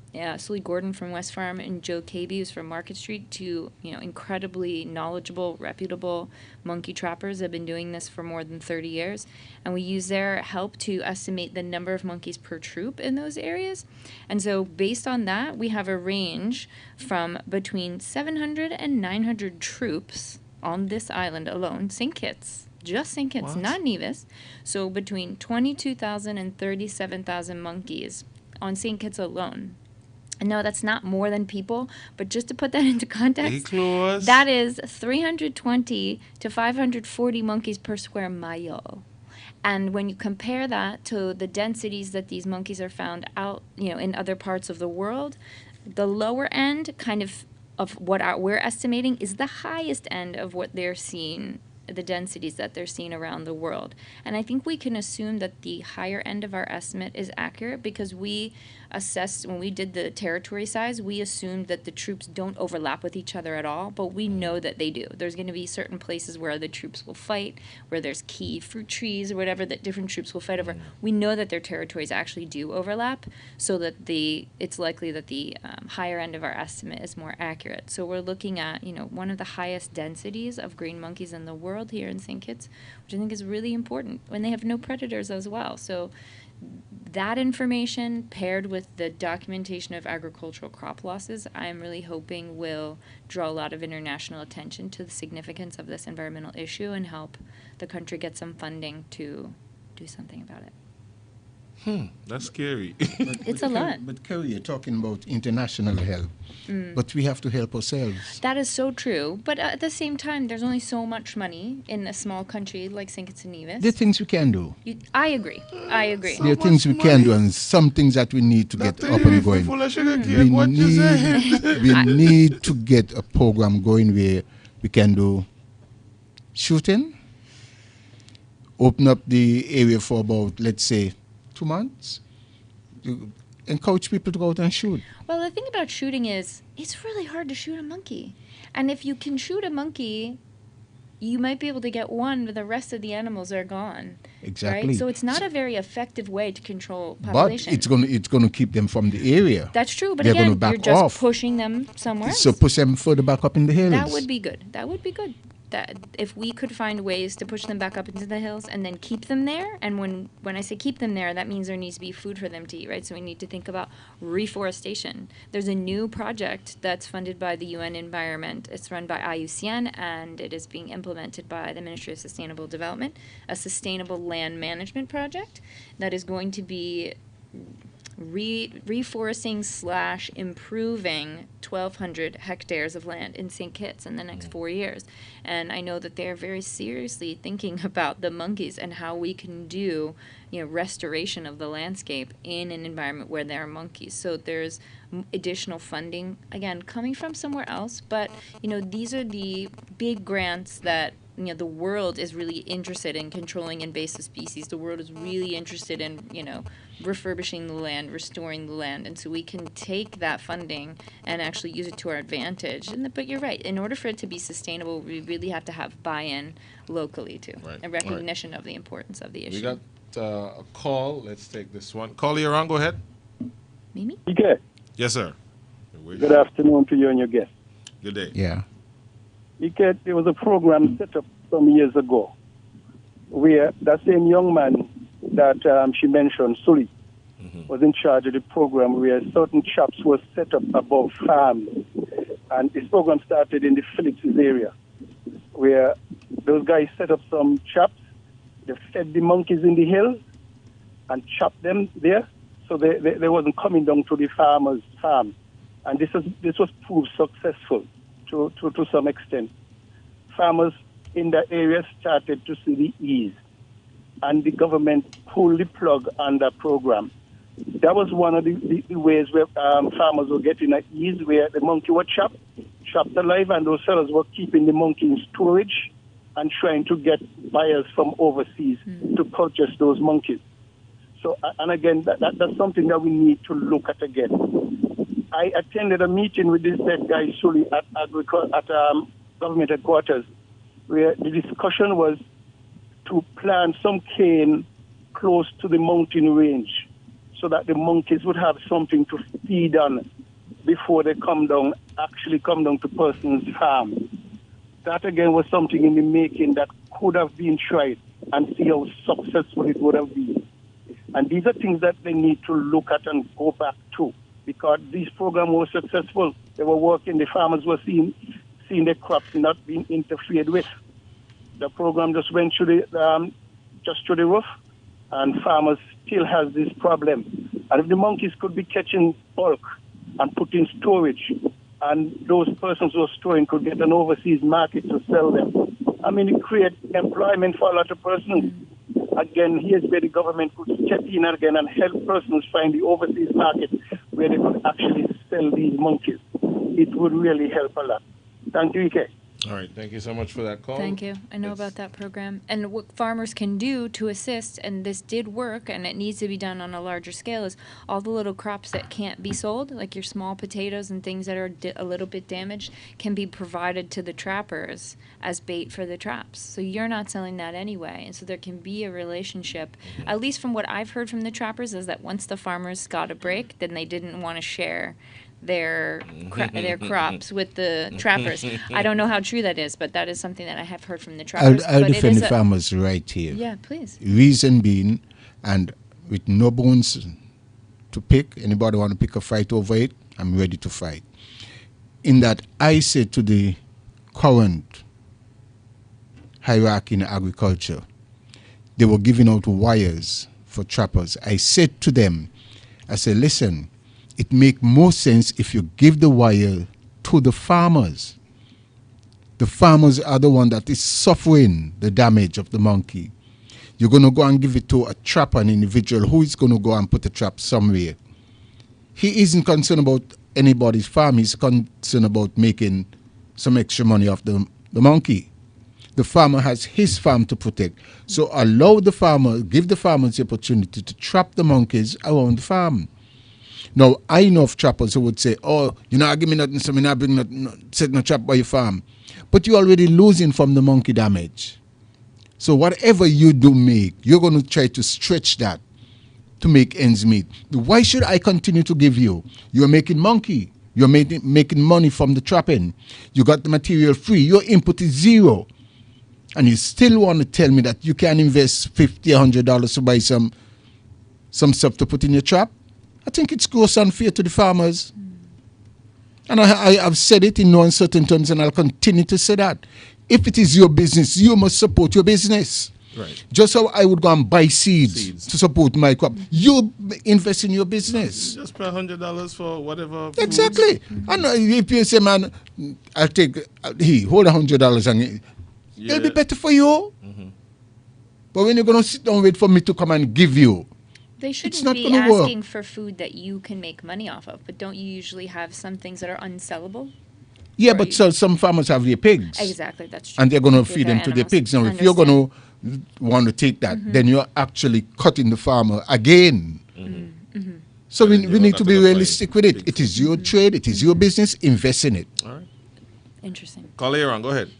Speaker 2: Gordon from West Farm and Joe Cabey, who's from Market Street, two incredibly knowledgeable, reputable monkey trappers that have been doing this for more than 30 years. And we use their help to estimate the number of monkeys per troop in those areas. And so based on that, we have a range from between 700 and 900 troops on this island alone, St. Kitts, just St. Kitts, not Nevis. So between 22,000 and 37,000 monkeys on St. Kitts alone. And no, that's not more than people, but just to put that into context, that is 320 to 540 monkeys per square mile. And when you compare that to the densities that these monkeys are found out, in other parts of the world, the lower end of what we're estimating is the highest end of what they're seeing, the densities that they're seeing around the world. And I think we can assume that the higher end of our estimate is accurate because we assessed, when we did the territory size, we assumed that the troops don't overlap with each other at all, but we know that they do. There's going to be certain places where the troops will fight, where there's key fruit trees or whatever that different troops will fight over. We know that their territories actually do overlap, so that it's likely that the higher end of our estimate is more accurate. So we're looking at, one of the highest densities of green monkeys in the world here in St. Kitts, which I think is really important when they have no predators as well. So that information paired with the documentation of agricultural crop losses, I'm really hoping will draw a lot of international attention to the significance of this environmental issue and help the country get some funding to do something about it.
Speaker 1: That's scary.
Speaker 2: It's a lot.
Speaker 3: But Kerry, you're talking about international help, but we have to help ourselves.
Speaker 2: That is so true. But at the same time, there's only so much money in a small country like St. Kitts and Nevis.
Speaker 3: There are things we can do.
Speaker 2: I agree.
Speaker 3: There are things we can do, and some things that we need to get up and going. We need to get a program going where we can do shooting, open up the area for about, let's say, 2 months, to encourage people to go out and shoot.
Speaker 2: Well, the thing about shooting is it's really hard to shoot a monkey. And if you can shoot a monkey, you might be able to get one, but the rest of the animals are gone.
Speaker 3: Exactly.
Speaker 2: Right? So it's not a very effective way to control population.
Speaker 3: But it's going to keep them from the area.
Speaker 2: That's true, but
Speaker 3: They're
Speaker 2: again,
Speaker 3: gonna back
Speaker 2: you're just
Speaker 3: off.
Speaker 2: pushing them somewhere else.
Speaker 3: So push them further back up in the hills.
Speaker 2: That would be good. That would be good. That if we could find ways to push them back up into the hills and then keep them there, and when I say keep them there, that means there needs to be food for them to eat, right? So we need to think about reforestation. There's a new project that's funded by the UN Environment. It's run by IUCN, and it is being implemented by the Ministry of Sustainable Development, a sustainable land management project that is going to be reforesting / improving 1,200 hectares of land in St. Kitts in the next 4 years. And I know that they're very seriously thinking about the monkeys and how we can do, restoration of the landscape in an environment where there are monkeys. So there's additional funding, again, coming from somewhere else. But, these are the big grants that the world is really interested in controlling invasive species. The world is really interested in, refurbishing the land, restoring the land. And so we can take that funding and actually use it to our advantage. But you're right. In order for it to be sustainable, we really have to have buy-in locally, too,
Speaker 1: right.
Speaker 2: and recognition of the importance of the issue.
Speaker 1: We got a call. Let's take this one. Caller, you're on. Go ahead.
Speaker 2: Mimi?
Speaker 5: Okay.
Speaker 1: Yes, sir.
Speaker 5: Good afternoon to you and your guest.
Speaker 1: Good day.
Speaker 3: Yeah.
Speaker 5: There was a program set up some years ago where that same young man that she mentioned, Sully, was in charge of the program where certain shops were set up above farms. And this program started in the Phillips area where those guys set up some shops. They fed the monkeys in the hills and chopped them there so they wasn't coming down to the farmer's farm. And this was proved successful to some extent. Farmers in that area started to see the ease, and the government pulled the plug on that program. That was one of the ways where farmers were getting at ease, where the monkey was chopped alive, and those sellers were keeping the monkey in storage and trying to get buyers from overseas to purchase those monkeys. So, and again, that's something that we need to look at again. I attended a meeting with this dead guy, Sully, at government headquarters, where the discussion was to plant some cane close to the mountain range so that the monkeys would have something to feed on before they actually come down to person's farm. That again was something in the making that could have been tried and see how successful it would have been. And these are things that they need to look at and go back to, because these programs were successful. They were working, the farmers were seeing their crops not being interfered with. The program just went through the roof, and farmers still has this problem. And if the monkeys could be catching bulk and put in storage, and those persons who are storing could get an overseas market to sell them, it creates employment for a lot of persons. Again, here's where the government could step in again and help persons find the overseas market where they could actually sell these monkeys. It would really help a lot. Thank you, Ike.
Speaker 1: All right. Thank you so much for that call.
Speaker 2: Thank you. I know about that program. And what farmers can do to assist, and this did work, and it needs to be done on a larger scale, is all the little crops that can't be sold, like your small potatoes and things that are a little bit damaged, can be provided to the trappers as bait for the traps. So you're not selling that anyway. And so there can be a relationship, at least from what I've heard from the trappers, is that once the farmers got a break, then they didn't want to share their crops with the trappers. I don't know how true that is, but that is something that I have heard from the trappers.
Speaker 3: I'll defend the farmers right here.
Speaker 2: Yeah, please.
Speaker 3: Reason being, and with no bones to pick. Anybody want to pick a fight over it? I'm ready to fight. In that, I said to the current hierarchy in agriculture, they were giving out wires for trappers. I said to them, I said, listen, it makes more sense if you give the wire to the farmers. The farmers are the one that is suffering the damage of the monkey. You're going to go and give it to a trapper, an individual who is going to go and put a trap somewhere. He isn't concerned about anybody's farm. He's concerned about making some extra money off the monkey. The farmer has his farm to protect. So allow the farmer, give the farmers the opportunity to trap the monkeys around the farm. Now, I know of trappers who would say, oh, you're not giving me nothing, so I'm not bring nothing, set no trap by your farm. But you're already losing from the monkey damage. So whatever you do make, you're going to try to stretch that to make ends meet. Why should I continue to give you? You're making monkey. You're making money from the trapping. You got the material free. Your input is zero. And you still want to tell me that you can invest $50, $100 to buy some stuff to put in your trap? I think it's gross unfair to the farmers. And I've said it in no uncertain terms, and I'll continue to say that. If it is your business, you must support your business.
Speaker 1: Right.
Speaker 3: Just how I would go and buy seeds to support my crop. You invest in your business.
Speaker 1: Just pay $100 for whatever.
Speaker 3: Exactly. And if you say, man, I'll take, hold $100 and it'll be better for you. Mm-hmm. But when you're going to sit down and wait for me to come and give you,
Speaker 2: they shouldn't be asking for food that you can make money off of. But don't you usually have some things that are unsellable?
Speaker 3: Yeah, but some farmers have their pigs.
Speaker 2: Exactly, that's true.
Speaker 3: And they're going to feed them to their pigs. Now, if you're going to want to take that, then you're actually cutting the farmer again. Mm-hmm. Mm-hmm. So we need to be realistic with it. It is your trade. It is your business. Invest in it.
Speaker 1: All right.
Speaker 2: Interesting.
Speaker 1: Call here on. Go ahead.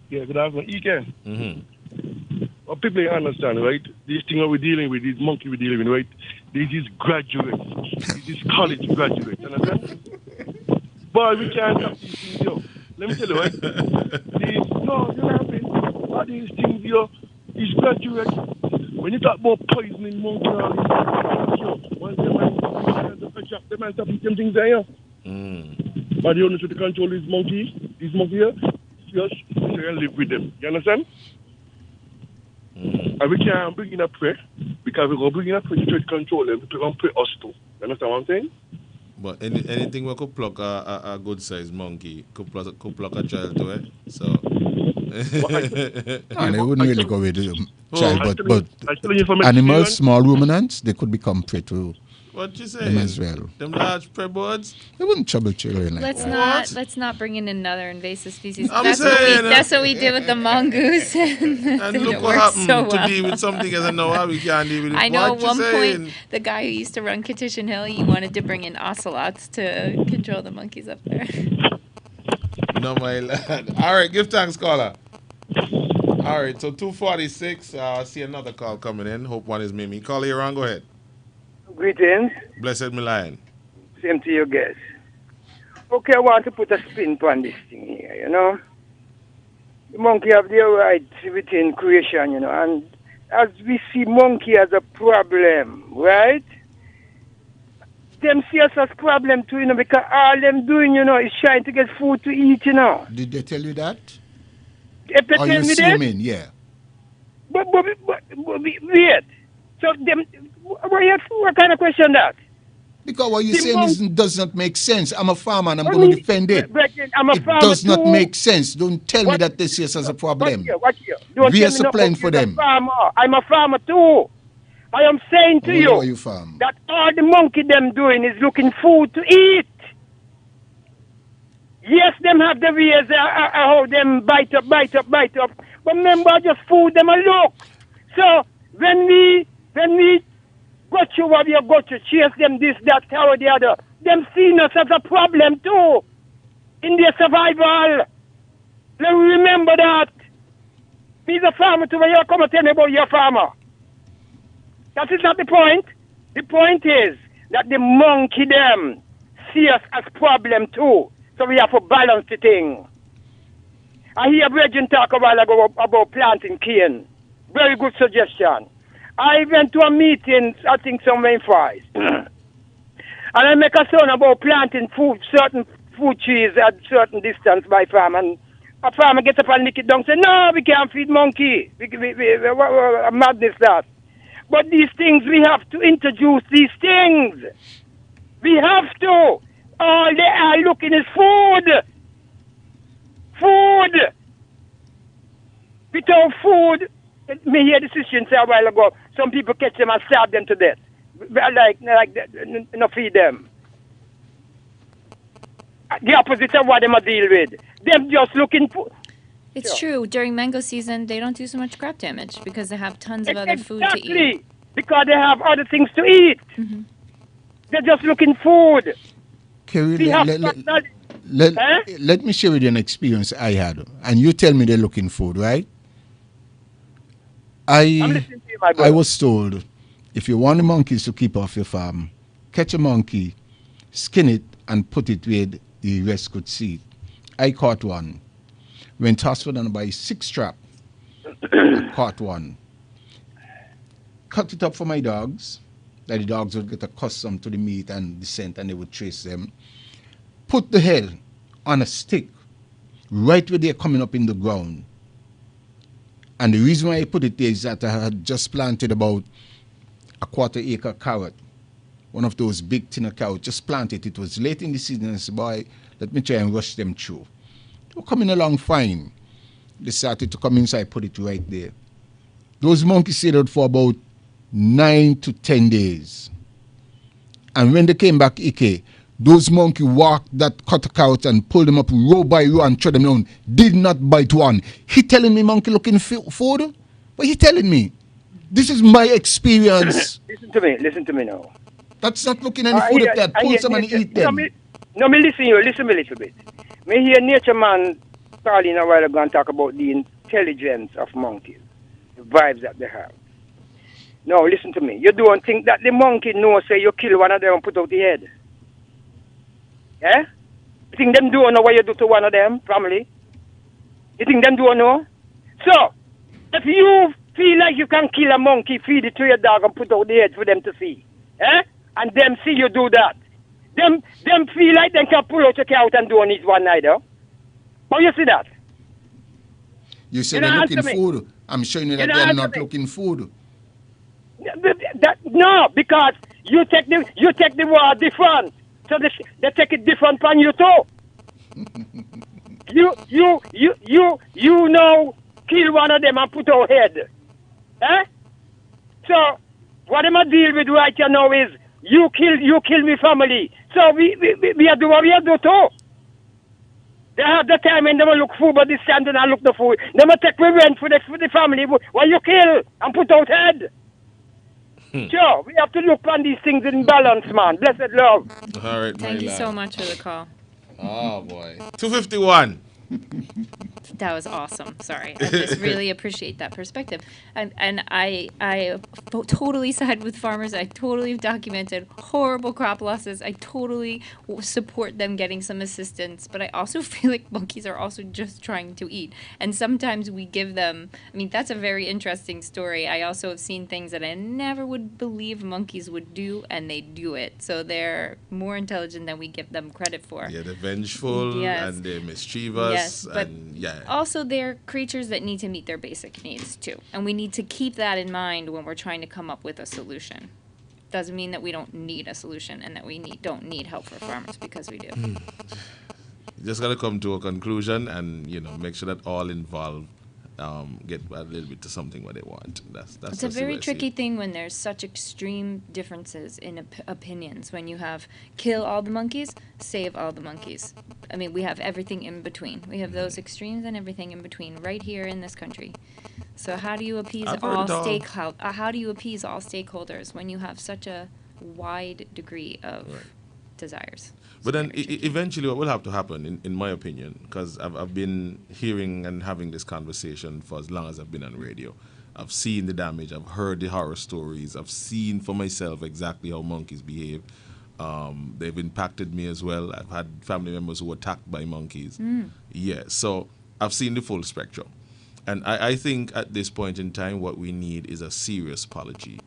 Speaker 10: Yeah, good afternoon. Ike.
Speaker 1: Mm-hmm.
Speaker 10: Well, people understand, right? This thing that we're dealing with, this monkey we're dealing with, right? This is graduates. This is college graduates. Understand? But we can't have these things, yo. Let me tell you, right? You're laughing. All these things, yo, is graduates. When you talk about poisoning monkey, all these things, once the man stop eating things there, yo. But the only way to control this monkey here, just live with them. You understand? And we can't bring in a prey, because we're going to bring in a prey to try to control them, to prey us too. You understand what I'm saying?
Speaker 1: But anything we could pluck a good sized monkey, could pluck a child to it. So
Speaker 3: and they wouldn't really go with the child, but animals, small ruminants, they could become prey to
Speaker 1: what you say?
Speaker 3: Them as well.
Speaker 1: Them large prey birds?
Speaker 3: They wouldn't trouble children like
Speaker 2: that. Let's not bring in another invasive species. That's what we did with the mongoose.
Speaker 1: And look what happened to deal with something as I know how we can't deal with it.
Speaker 2: I know at one point the guy who used to run Kittition Hill, he wanted to bring in ocelots to control the monkeys up there.
Speaker 1: No, my lad. All right, give thanks, caller. All right, so 246. I see another call coming in. Hope one is Mimi. Call here on. Go ahead.
Speaker 11: Greetings.
Speaker 1: Blessed me lion.
Speaker 11: Same to you guys. Okay, I want to put a spin on this thing here, you know. The monkey have their rights within creation, you know, and as we see monkey as a problem, right? Them see us as problem too, you know, because all them doing, you know, is trying to get food to eat, you know.
Speaker 3: Did they tell you that?
Speaker 11: If they
Speaker 3: Are
Speaker 11: tell
Speaker 3: you
Speaker 11: me
Speaker 3: assuming?
Speaker 11: that?
Speaker 3: Yeah.
Speaker 11: But wait. So them, what kind of question that?
Speaker 3: Because what you're saying does not make sense. I'm a farmer and I'm going to defend it.
Speaker 11: I'm a farmer
Speaker 3: does not
Speaker 11: too.
Speaker 3: make sense. Don't tell me that this is as a problem.
Speaker 11: Watch here.
Speaker 3: We are supplying for them.
Speaker 11: I'm a farmer too. I am saying to you that all the monkey them doing is looking food to eat. Yes, them have the ways how them bite up. But remember, just food them a look. So when we got you what you got to chase them this, that, or the other, them seeing us as a problem too in their survival. Let me remember that. He's a farmer too, when you come and tell me about your farmer. That is not the point. The point is that the monkey them see us as problem too. So we have to balance the thing. I hear Bridget talk a while ago about planting cane. Very good suggestion. I went to a meeting, I think somewhere in Fries. And I make a sound about planting certain food trees at certain distance by farm. And a farmer gets up and lick it down and say, no, we can't feed monkey. Madness that. But these things, we have to introduce these things. We have to. All they are looking is food. Food. Without food, me hear the decision say a while ago, some people catch them and starve them to death. Like not feed them. The opposite of what they must deal with. Them just looking for.
Speaker 2: It's true. During mango season, they don't do so much crop damage because they have tons of other food to eat.
Speaker 11: Exactly. Because they have other things to eat.
Speaker 2: Mm-hmm.
Speaker 11: They're just looking food.
Speaker 3: Kerry, let me share with you an experience I had. And you tell me they're looking food, right?
Speaker 11: I'm listening to you, my brother.
Speaker 3: I was told, if you want the monkeys to keep off your farm, catch a monkey, skin it, and put it where the rest could see it. I caught one. Went to hospital and buy 6 traps. I caught one. Cut it up for my dogs, that the dogs would get accustomed to the meat and the scent and they would trace them. Put the head on a stick, right where they're coming up in the ground. And the reason why I put it there is that I had just planted about a 1/4 acre carrot. One of those big tinner carrots, just planted. It was late in the season. I said, boy, let me try and rush them through. They were coming along fine. They started to come inside, put it right there. Those monkeys stayed out for about 9 to 10 days. And when they came back, Ike, those monkeys walked that cut carrot and pulled them up row by row and threw them down. Did not bite one. He telling me monkey looking food? What he telling me? This is my experience.
Speaker 11: Listen to me now.
Speaker 3: That's not looking any food up there. Pull some and eat them.
Speaker 11: Me listen me a little bit. Me hear nature man calling a while ago and talk about the intelligence of monkeys, the vibes that they have. No, listen to me. You don't think that the monkey knows say you kill one of them and put out the head? Eh? You think them don't know what you do to one of them, family? You think them don't know? So, if you feel like you can kill a monkey, feed it to your dog and put out the head for them to see, eh? And them see you do that. Them feel like they can pull out your cow and do on it one night, though. But you see that?
Speaker 3: You said they're looking food. I'm showing you that they're not looking food.
Speaker 11: No, because you take the word different. So they take it different from you too. you know kill one of them and put our head. Eh? So what am I deal with right here now is you kill me family. So we do what we do too. They have the time when they will look food, but this time they don't look the food. They will take revenge for the family while you kill and put out head. Sure, we have to look on these things in balance, man. Blessed love.
Speaker 1: All right,
Speaker 2: Thank you so much for the call.
Speaker 1: Oh, boy. 251.
Speaker 2: That was awesome. Sorry. I just really appreciate that perspective. And I totally side with farmers. I totally have documented horrible crop losses. I totally support them getting some assistance. But I also feel like monkeys are also just trying to eat. And sometimes we give them, I mean, that's a very interesting story. I also have seen things that I never would believe monkeys would do, and they do it. So they're more intelligent than we give them credit for.
Speaker 1: Yeah, they're vengeful and they're mischievous.
Speaker 2: Yes, but
Speaker 1: yeah.
Speaker 2: Also, they're creatures that need to meet their basic needs, too. And we need to keep that in mind when we're trying to come up with a solution. Doesn't mean that we don't need a solution and that we don't need help for farmers, because we do.
Speaker 1: You just got to come to a conclusion and, make sure that all involved get a little bit to something what they want. That's
Speaker 2: a very tricky thing when there's such extreme differences in opinions. When you have kill all the monkeys, save all the monkeys. I mean, we have everything in between. We have those extremes and everything in between right here in this country. So how do you appease all stakeholders when you have such a wide degree of desires?
Speaker 1: But then eventually what will have to happen, in my opinion, because I've been hearing and having this conversation for as long as I've been on radio. I've seen the damage. I've heard the horror stories. I've seen for myself exactly how monkeys behave. They've impacted me as well. I've had family members who were attacked by monkeys. Yeah, so I've seen the full spectrum. And I think at this point in time, what we need is a serious policy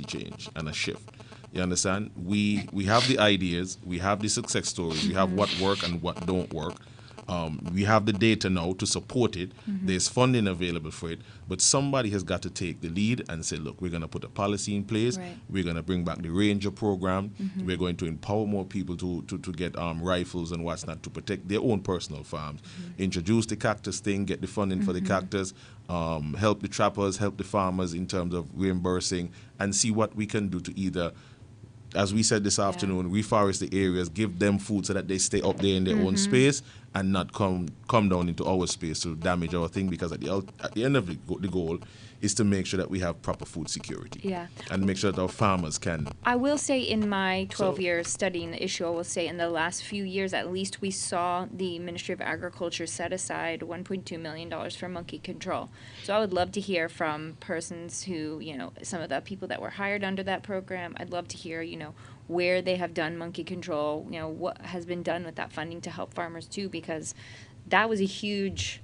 Speaker 1: change and a shift. You understand? We have the ideas, we have the success stories, we have what work and what don't work. We have the data now to support it. There's funding available for it. But somebody has got to take the lead and say, look, we're going to put a policy in place.
Speaker 2: Right.
Speaker 1: We're going to bring back the Ranger program. We're going to empower more people to get rifles and what's not to protect their own personal farms. Introduce the cactus thing, get the funding for the cactus, help the trappers, help the farmers in terms of reimbursing, and see what we can do to either, as we said this afternoon, reforest the areas, give them food so that they stay up there in their own space and not come down into our space to damage our thing, because at the end of the goal is to make sure that we have proper food security.
Speaker 2: Yeah.
Speaker 1: And make sure that our farmers can.
Speaker 2: I will say in my 12 years studying the issue, I will say in the last few years at least, we saw the Ministry of Agriculture set aside $1.2 million for monkey control. So I would love to hear from persons who, some of the people that were hired under that program. I'd love to hear, where they have done monkey control, what has been done with that funding to help farmers too, because that was a huge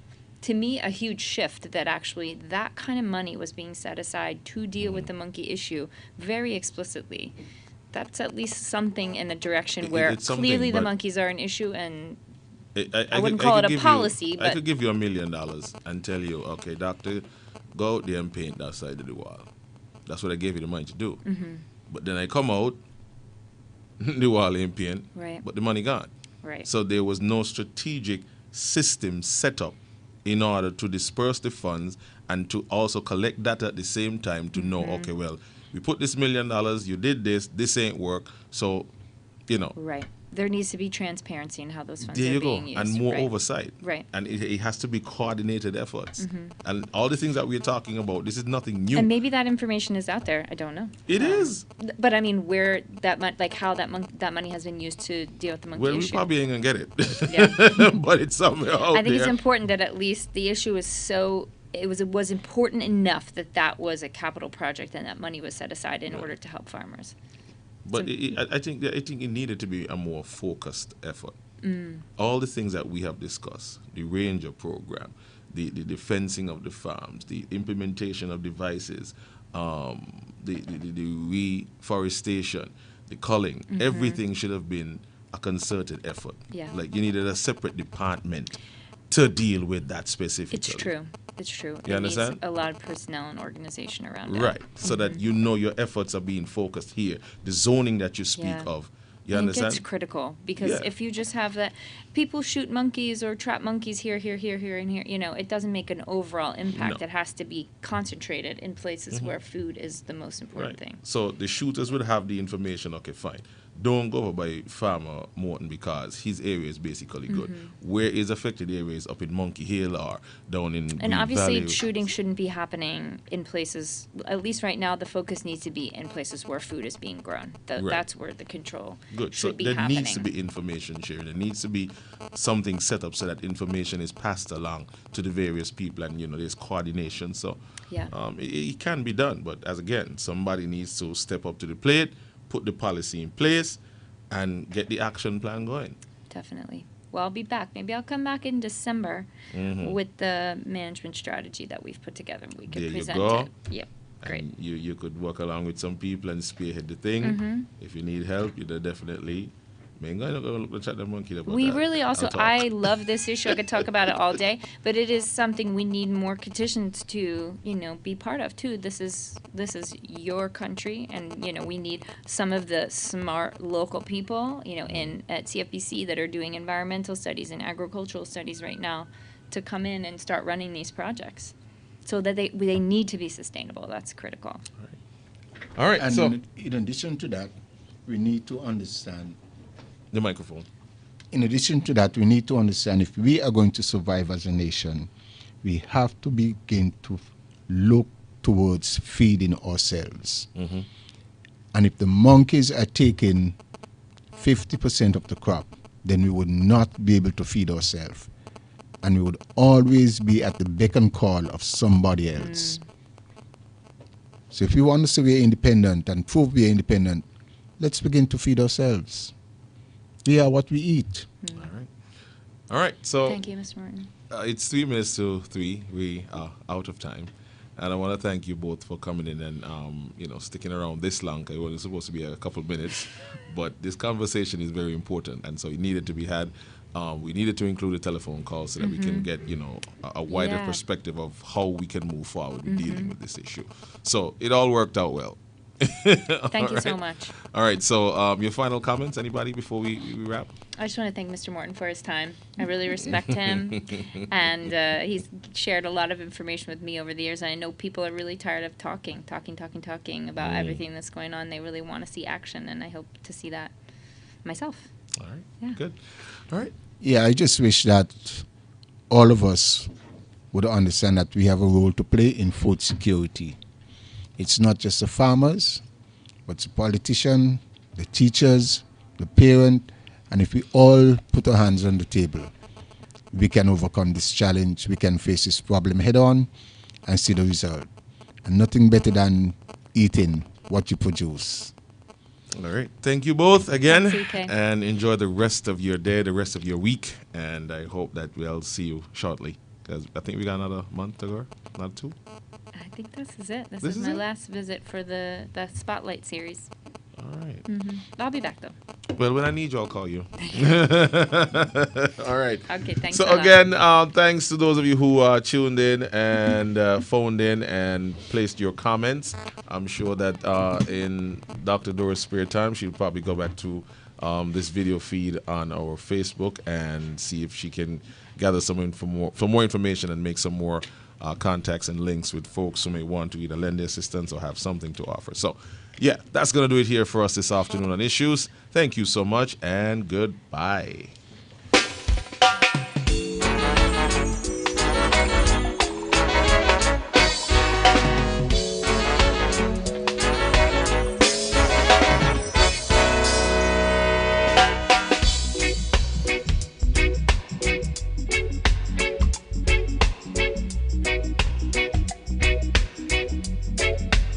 Speaker 2: shift, that actually that kind of money was being set aside to deal with the monkey issue very explicitly. That's at least something in the direction where clearly the monkeys are an issue, and I wouldn't call it a policy, but
Speaker 1: I could give you $1 million and tell you, okay, doctor, go out there and paint that side of the wall. That's what I gave you the money to do. But then I come out, the wall ain't paint, but the money gone.
Speaker 2: Right.
Speaker 1: So there was no strategic system set up in order to disperse the funds and to also collect data at the same time to know, okay, well, we put this $1 million, you did this ain't work, so,
Speaker 2: Right. There needs to be transparency in how those funds
Speaker 1: there
Speaker 2: are
Speaker 1: you
Speaker 2: being
Speaker 1: go,
Speaker 2: used.
Speaker 1: and more oversight.
Speaker 2: Right.
Speaker 1: And it has to be coordinated efforts. And all the things that we're talking about, this is nothing new.
Speaker 2: And maybe that information is out there. I don't know.
Speaker 1: It is.
Speaker 2: But I mean, where how that money has been used to deal with the monkey issue.
Speaker 1: Well, we probably ain't gonna get it. But it's somewhere out there.
Speaker 2: I think it's important that at least the issue is so. It was important enough that was a capital project and that money was set aside in order to help farmers.
Speaker 1: But I think it needed to be a more focused effort. All the things that we have discussed, the Ranger program, the fencing of the farms, the implementation of devices, the reforestation, the culling, everything should have been a concerted effort.
Speaker 2: Yeah.
Speaker 1: Like you needed a separate department to deal with that specifically.
Speaker 2: It's true.
Speaker 1: You understand?
Speaker 2: Needs a lot of personnel and organization around it.
Speaker 1: Right. So that your efforts are being focused here. The zoning that you speak of. You understand?
Speaker 2: It's critical because if you just have that, people shoot monkeys or trap monkeys here, and here, it doesn't make an overall impact.
Speaker 1: No.
Speaker 2: It has to be concentrated in places where food is the most important thing.
Speaker 1: So the shooters would have the information, okay, fine. Don't go over by Farmer Morton because his area is basically good. Where is affected areas up in Monkey Hill or down in
Speaker 2: And obviously
Speaker 1: Valley.
Speaker 2: shooting shouldn't be happening in places, at least right now the focus needs to be in places where food is being grown. That's where the control should be happening.
Speaker 1: There needs to be information sharing. There needs to be something set up so that information is passed along to the various people and there's coordination. So it can be done, but as again, somebody needs to step up to the plate, put the policy in place, and get the action plan going.
Speaker 2: Definitely. Well, I'll be back. Maybe I'll come back in December with the management strategy that we've put together. We can present it. Yep. Great.
Speaker 1: And you could work along with some people and spearhead the thing. If you need help, you're definitely. We
Speaker 2: really also, I love this issue. I could talk about it all day, but it is something we need more petitions to, be part of too. This is your country, and we need some of the smart local people, at CFBC that are doing environmental studies and agricultural studies right now, to come in and start running these projects, so that they need to be sustainable. That's critical.
Speaker 1: All right.
Speaker 3: And
Speaker 1: So
Speaker 3: in addition to that, we need to understand.
Speaker 1: The microphone.
Speaker 3: In addition to that, we need to understand if we are going to survive as a nation, we have to begin to look towards feeding ourselves. And if the monkeys are taking 50% of the crop, then we would not be able to feed ourselves. And we would always be at the beck and call of somebody else. So if we want to say we're independent and prove we're independent, let's begin to feed ourselves. We are what we eat.
Speaker 1: All right. All right. So
Speaker 2: Thank you, Mr. Morton.
Speaker 1: it's 3 minutes to 3. We are out of time. And I want to thank you both for coming in and, sticking around this long. It was supposed to be a couple of minutes, but this conversation is very important, and so it needed to be had. We needed to include a telephone call so that we can get, a wider perspective of how we can move forward with dealing with this issue. So it all worked out well.
Speaker 2: Thank you so much.
Speaker 1: All right, so your final comments, anybody, before we wrap?
Speaker 2: I just want to thank Mr. Morton for his time. I really respect him, and he's shared a lot of information with me over the years, and I know people are really tired of talking about everything that's going on. They really want to see action, and I hope to see that myself.
Speaker 1: All right,
Speaker 2: yeah.
Speaker 1: Good. All right.
Speaker 3: Yeah, I just wish that all of us would understand that we have a role to play in food security. It's not just the farmers, but the politician, the teachers, the parent, and if we all put our hands on the table, we can overcome this challenge, we can face this problem head on and see the result. And nothing better than eating what you produce.
Speaker 1: All right. Thank you both again.
Speaker 2: Thanks,
Speaker 1: and enjoy the rest of your day, the rest of your week. And I hope that we'll see you shortly. Because I think we got another month to go, not 2.
Speaker 2: I think this is it. This is my last visit for the Spotlight series.
Speaker 1: All right.
Speaker 2: I'll be back, though.
Speaker 1: Well, when I need you, I'll call you. All right.
Speaker 2: Okay, thanks
Speaker 1: So
Speaker 2: a lot.
Speaker 1: again, thanks to those of you who tuned in and phoned in and placed your comments. I'm sure that in Dr. Dora's spare time, she'll probably go back to this video feed on our Facebook and see if she can gather some more information and make some more contacts and links with folks who may want to either lend their assistance or have something to offer. So, yeah, that's going to do it here for us this afternoon on Issues. Thank you so much, and goodbye.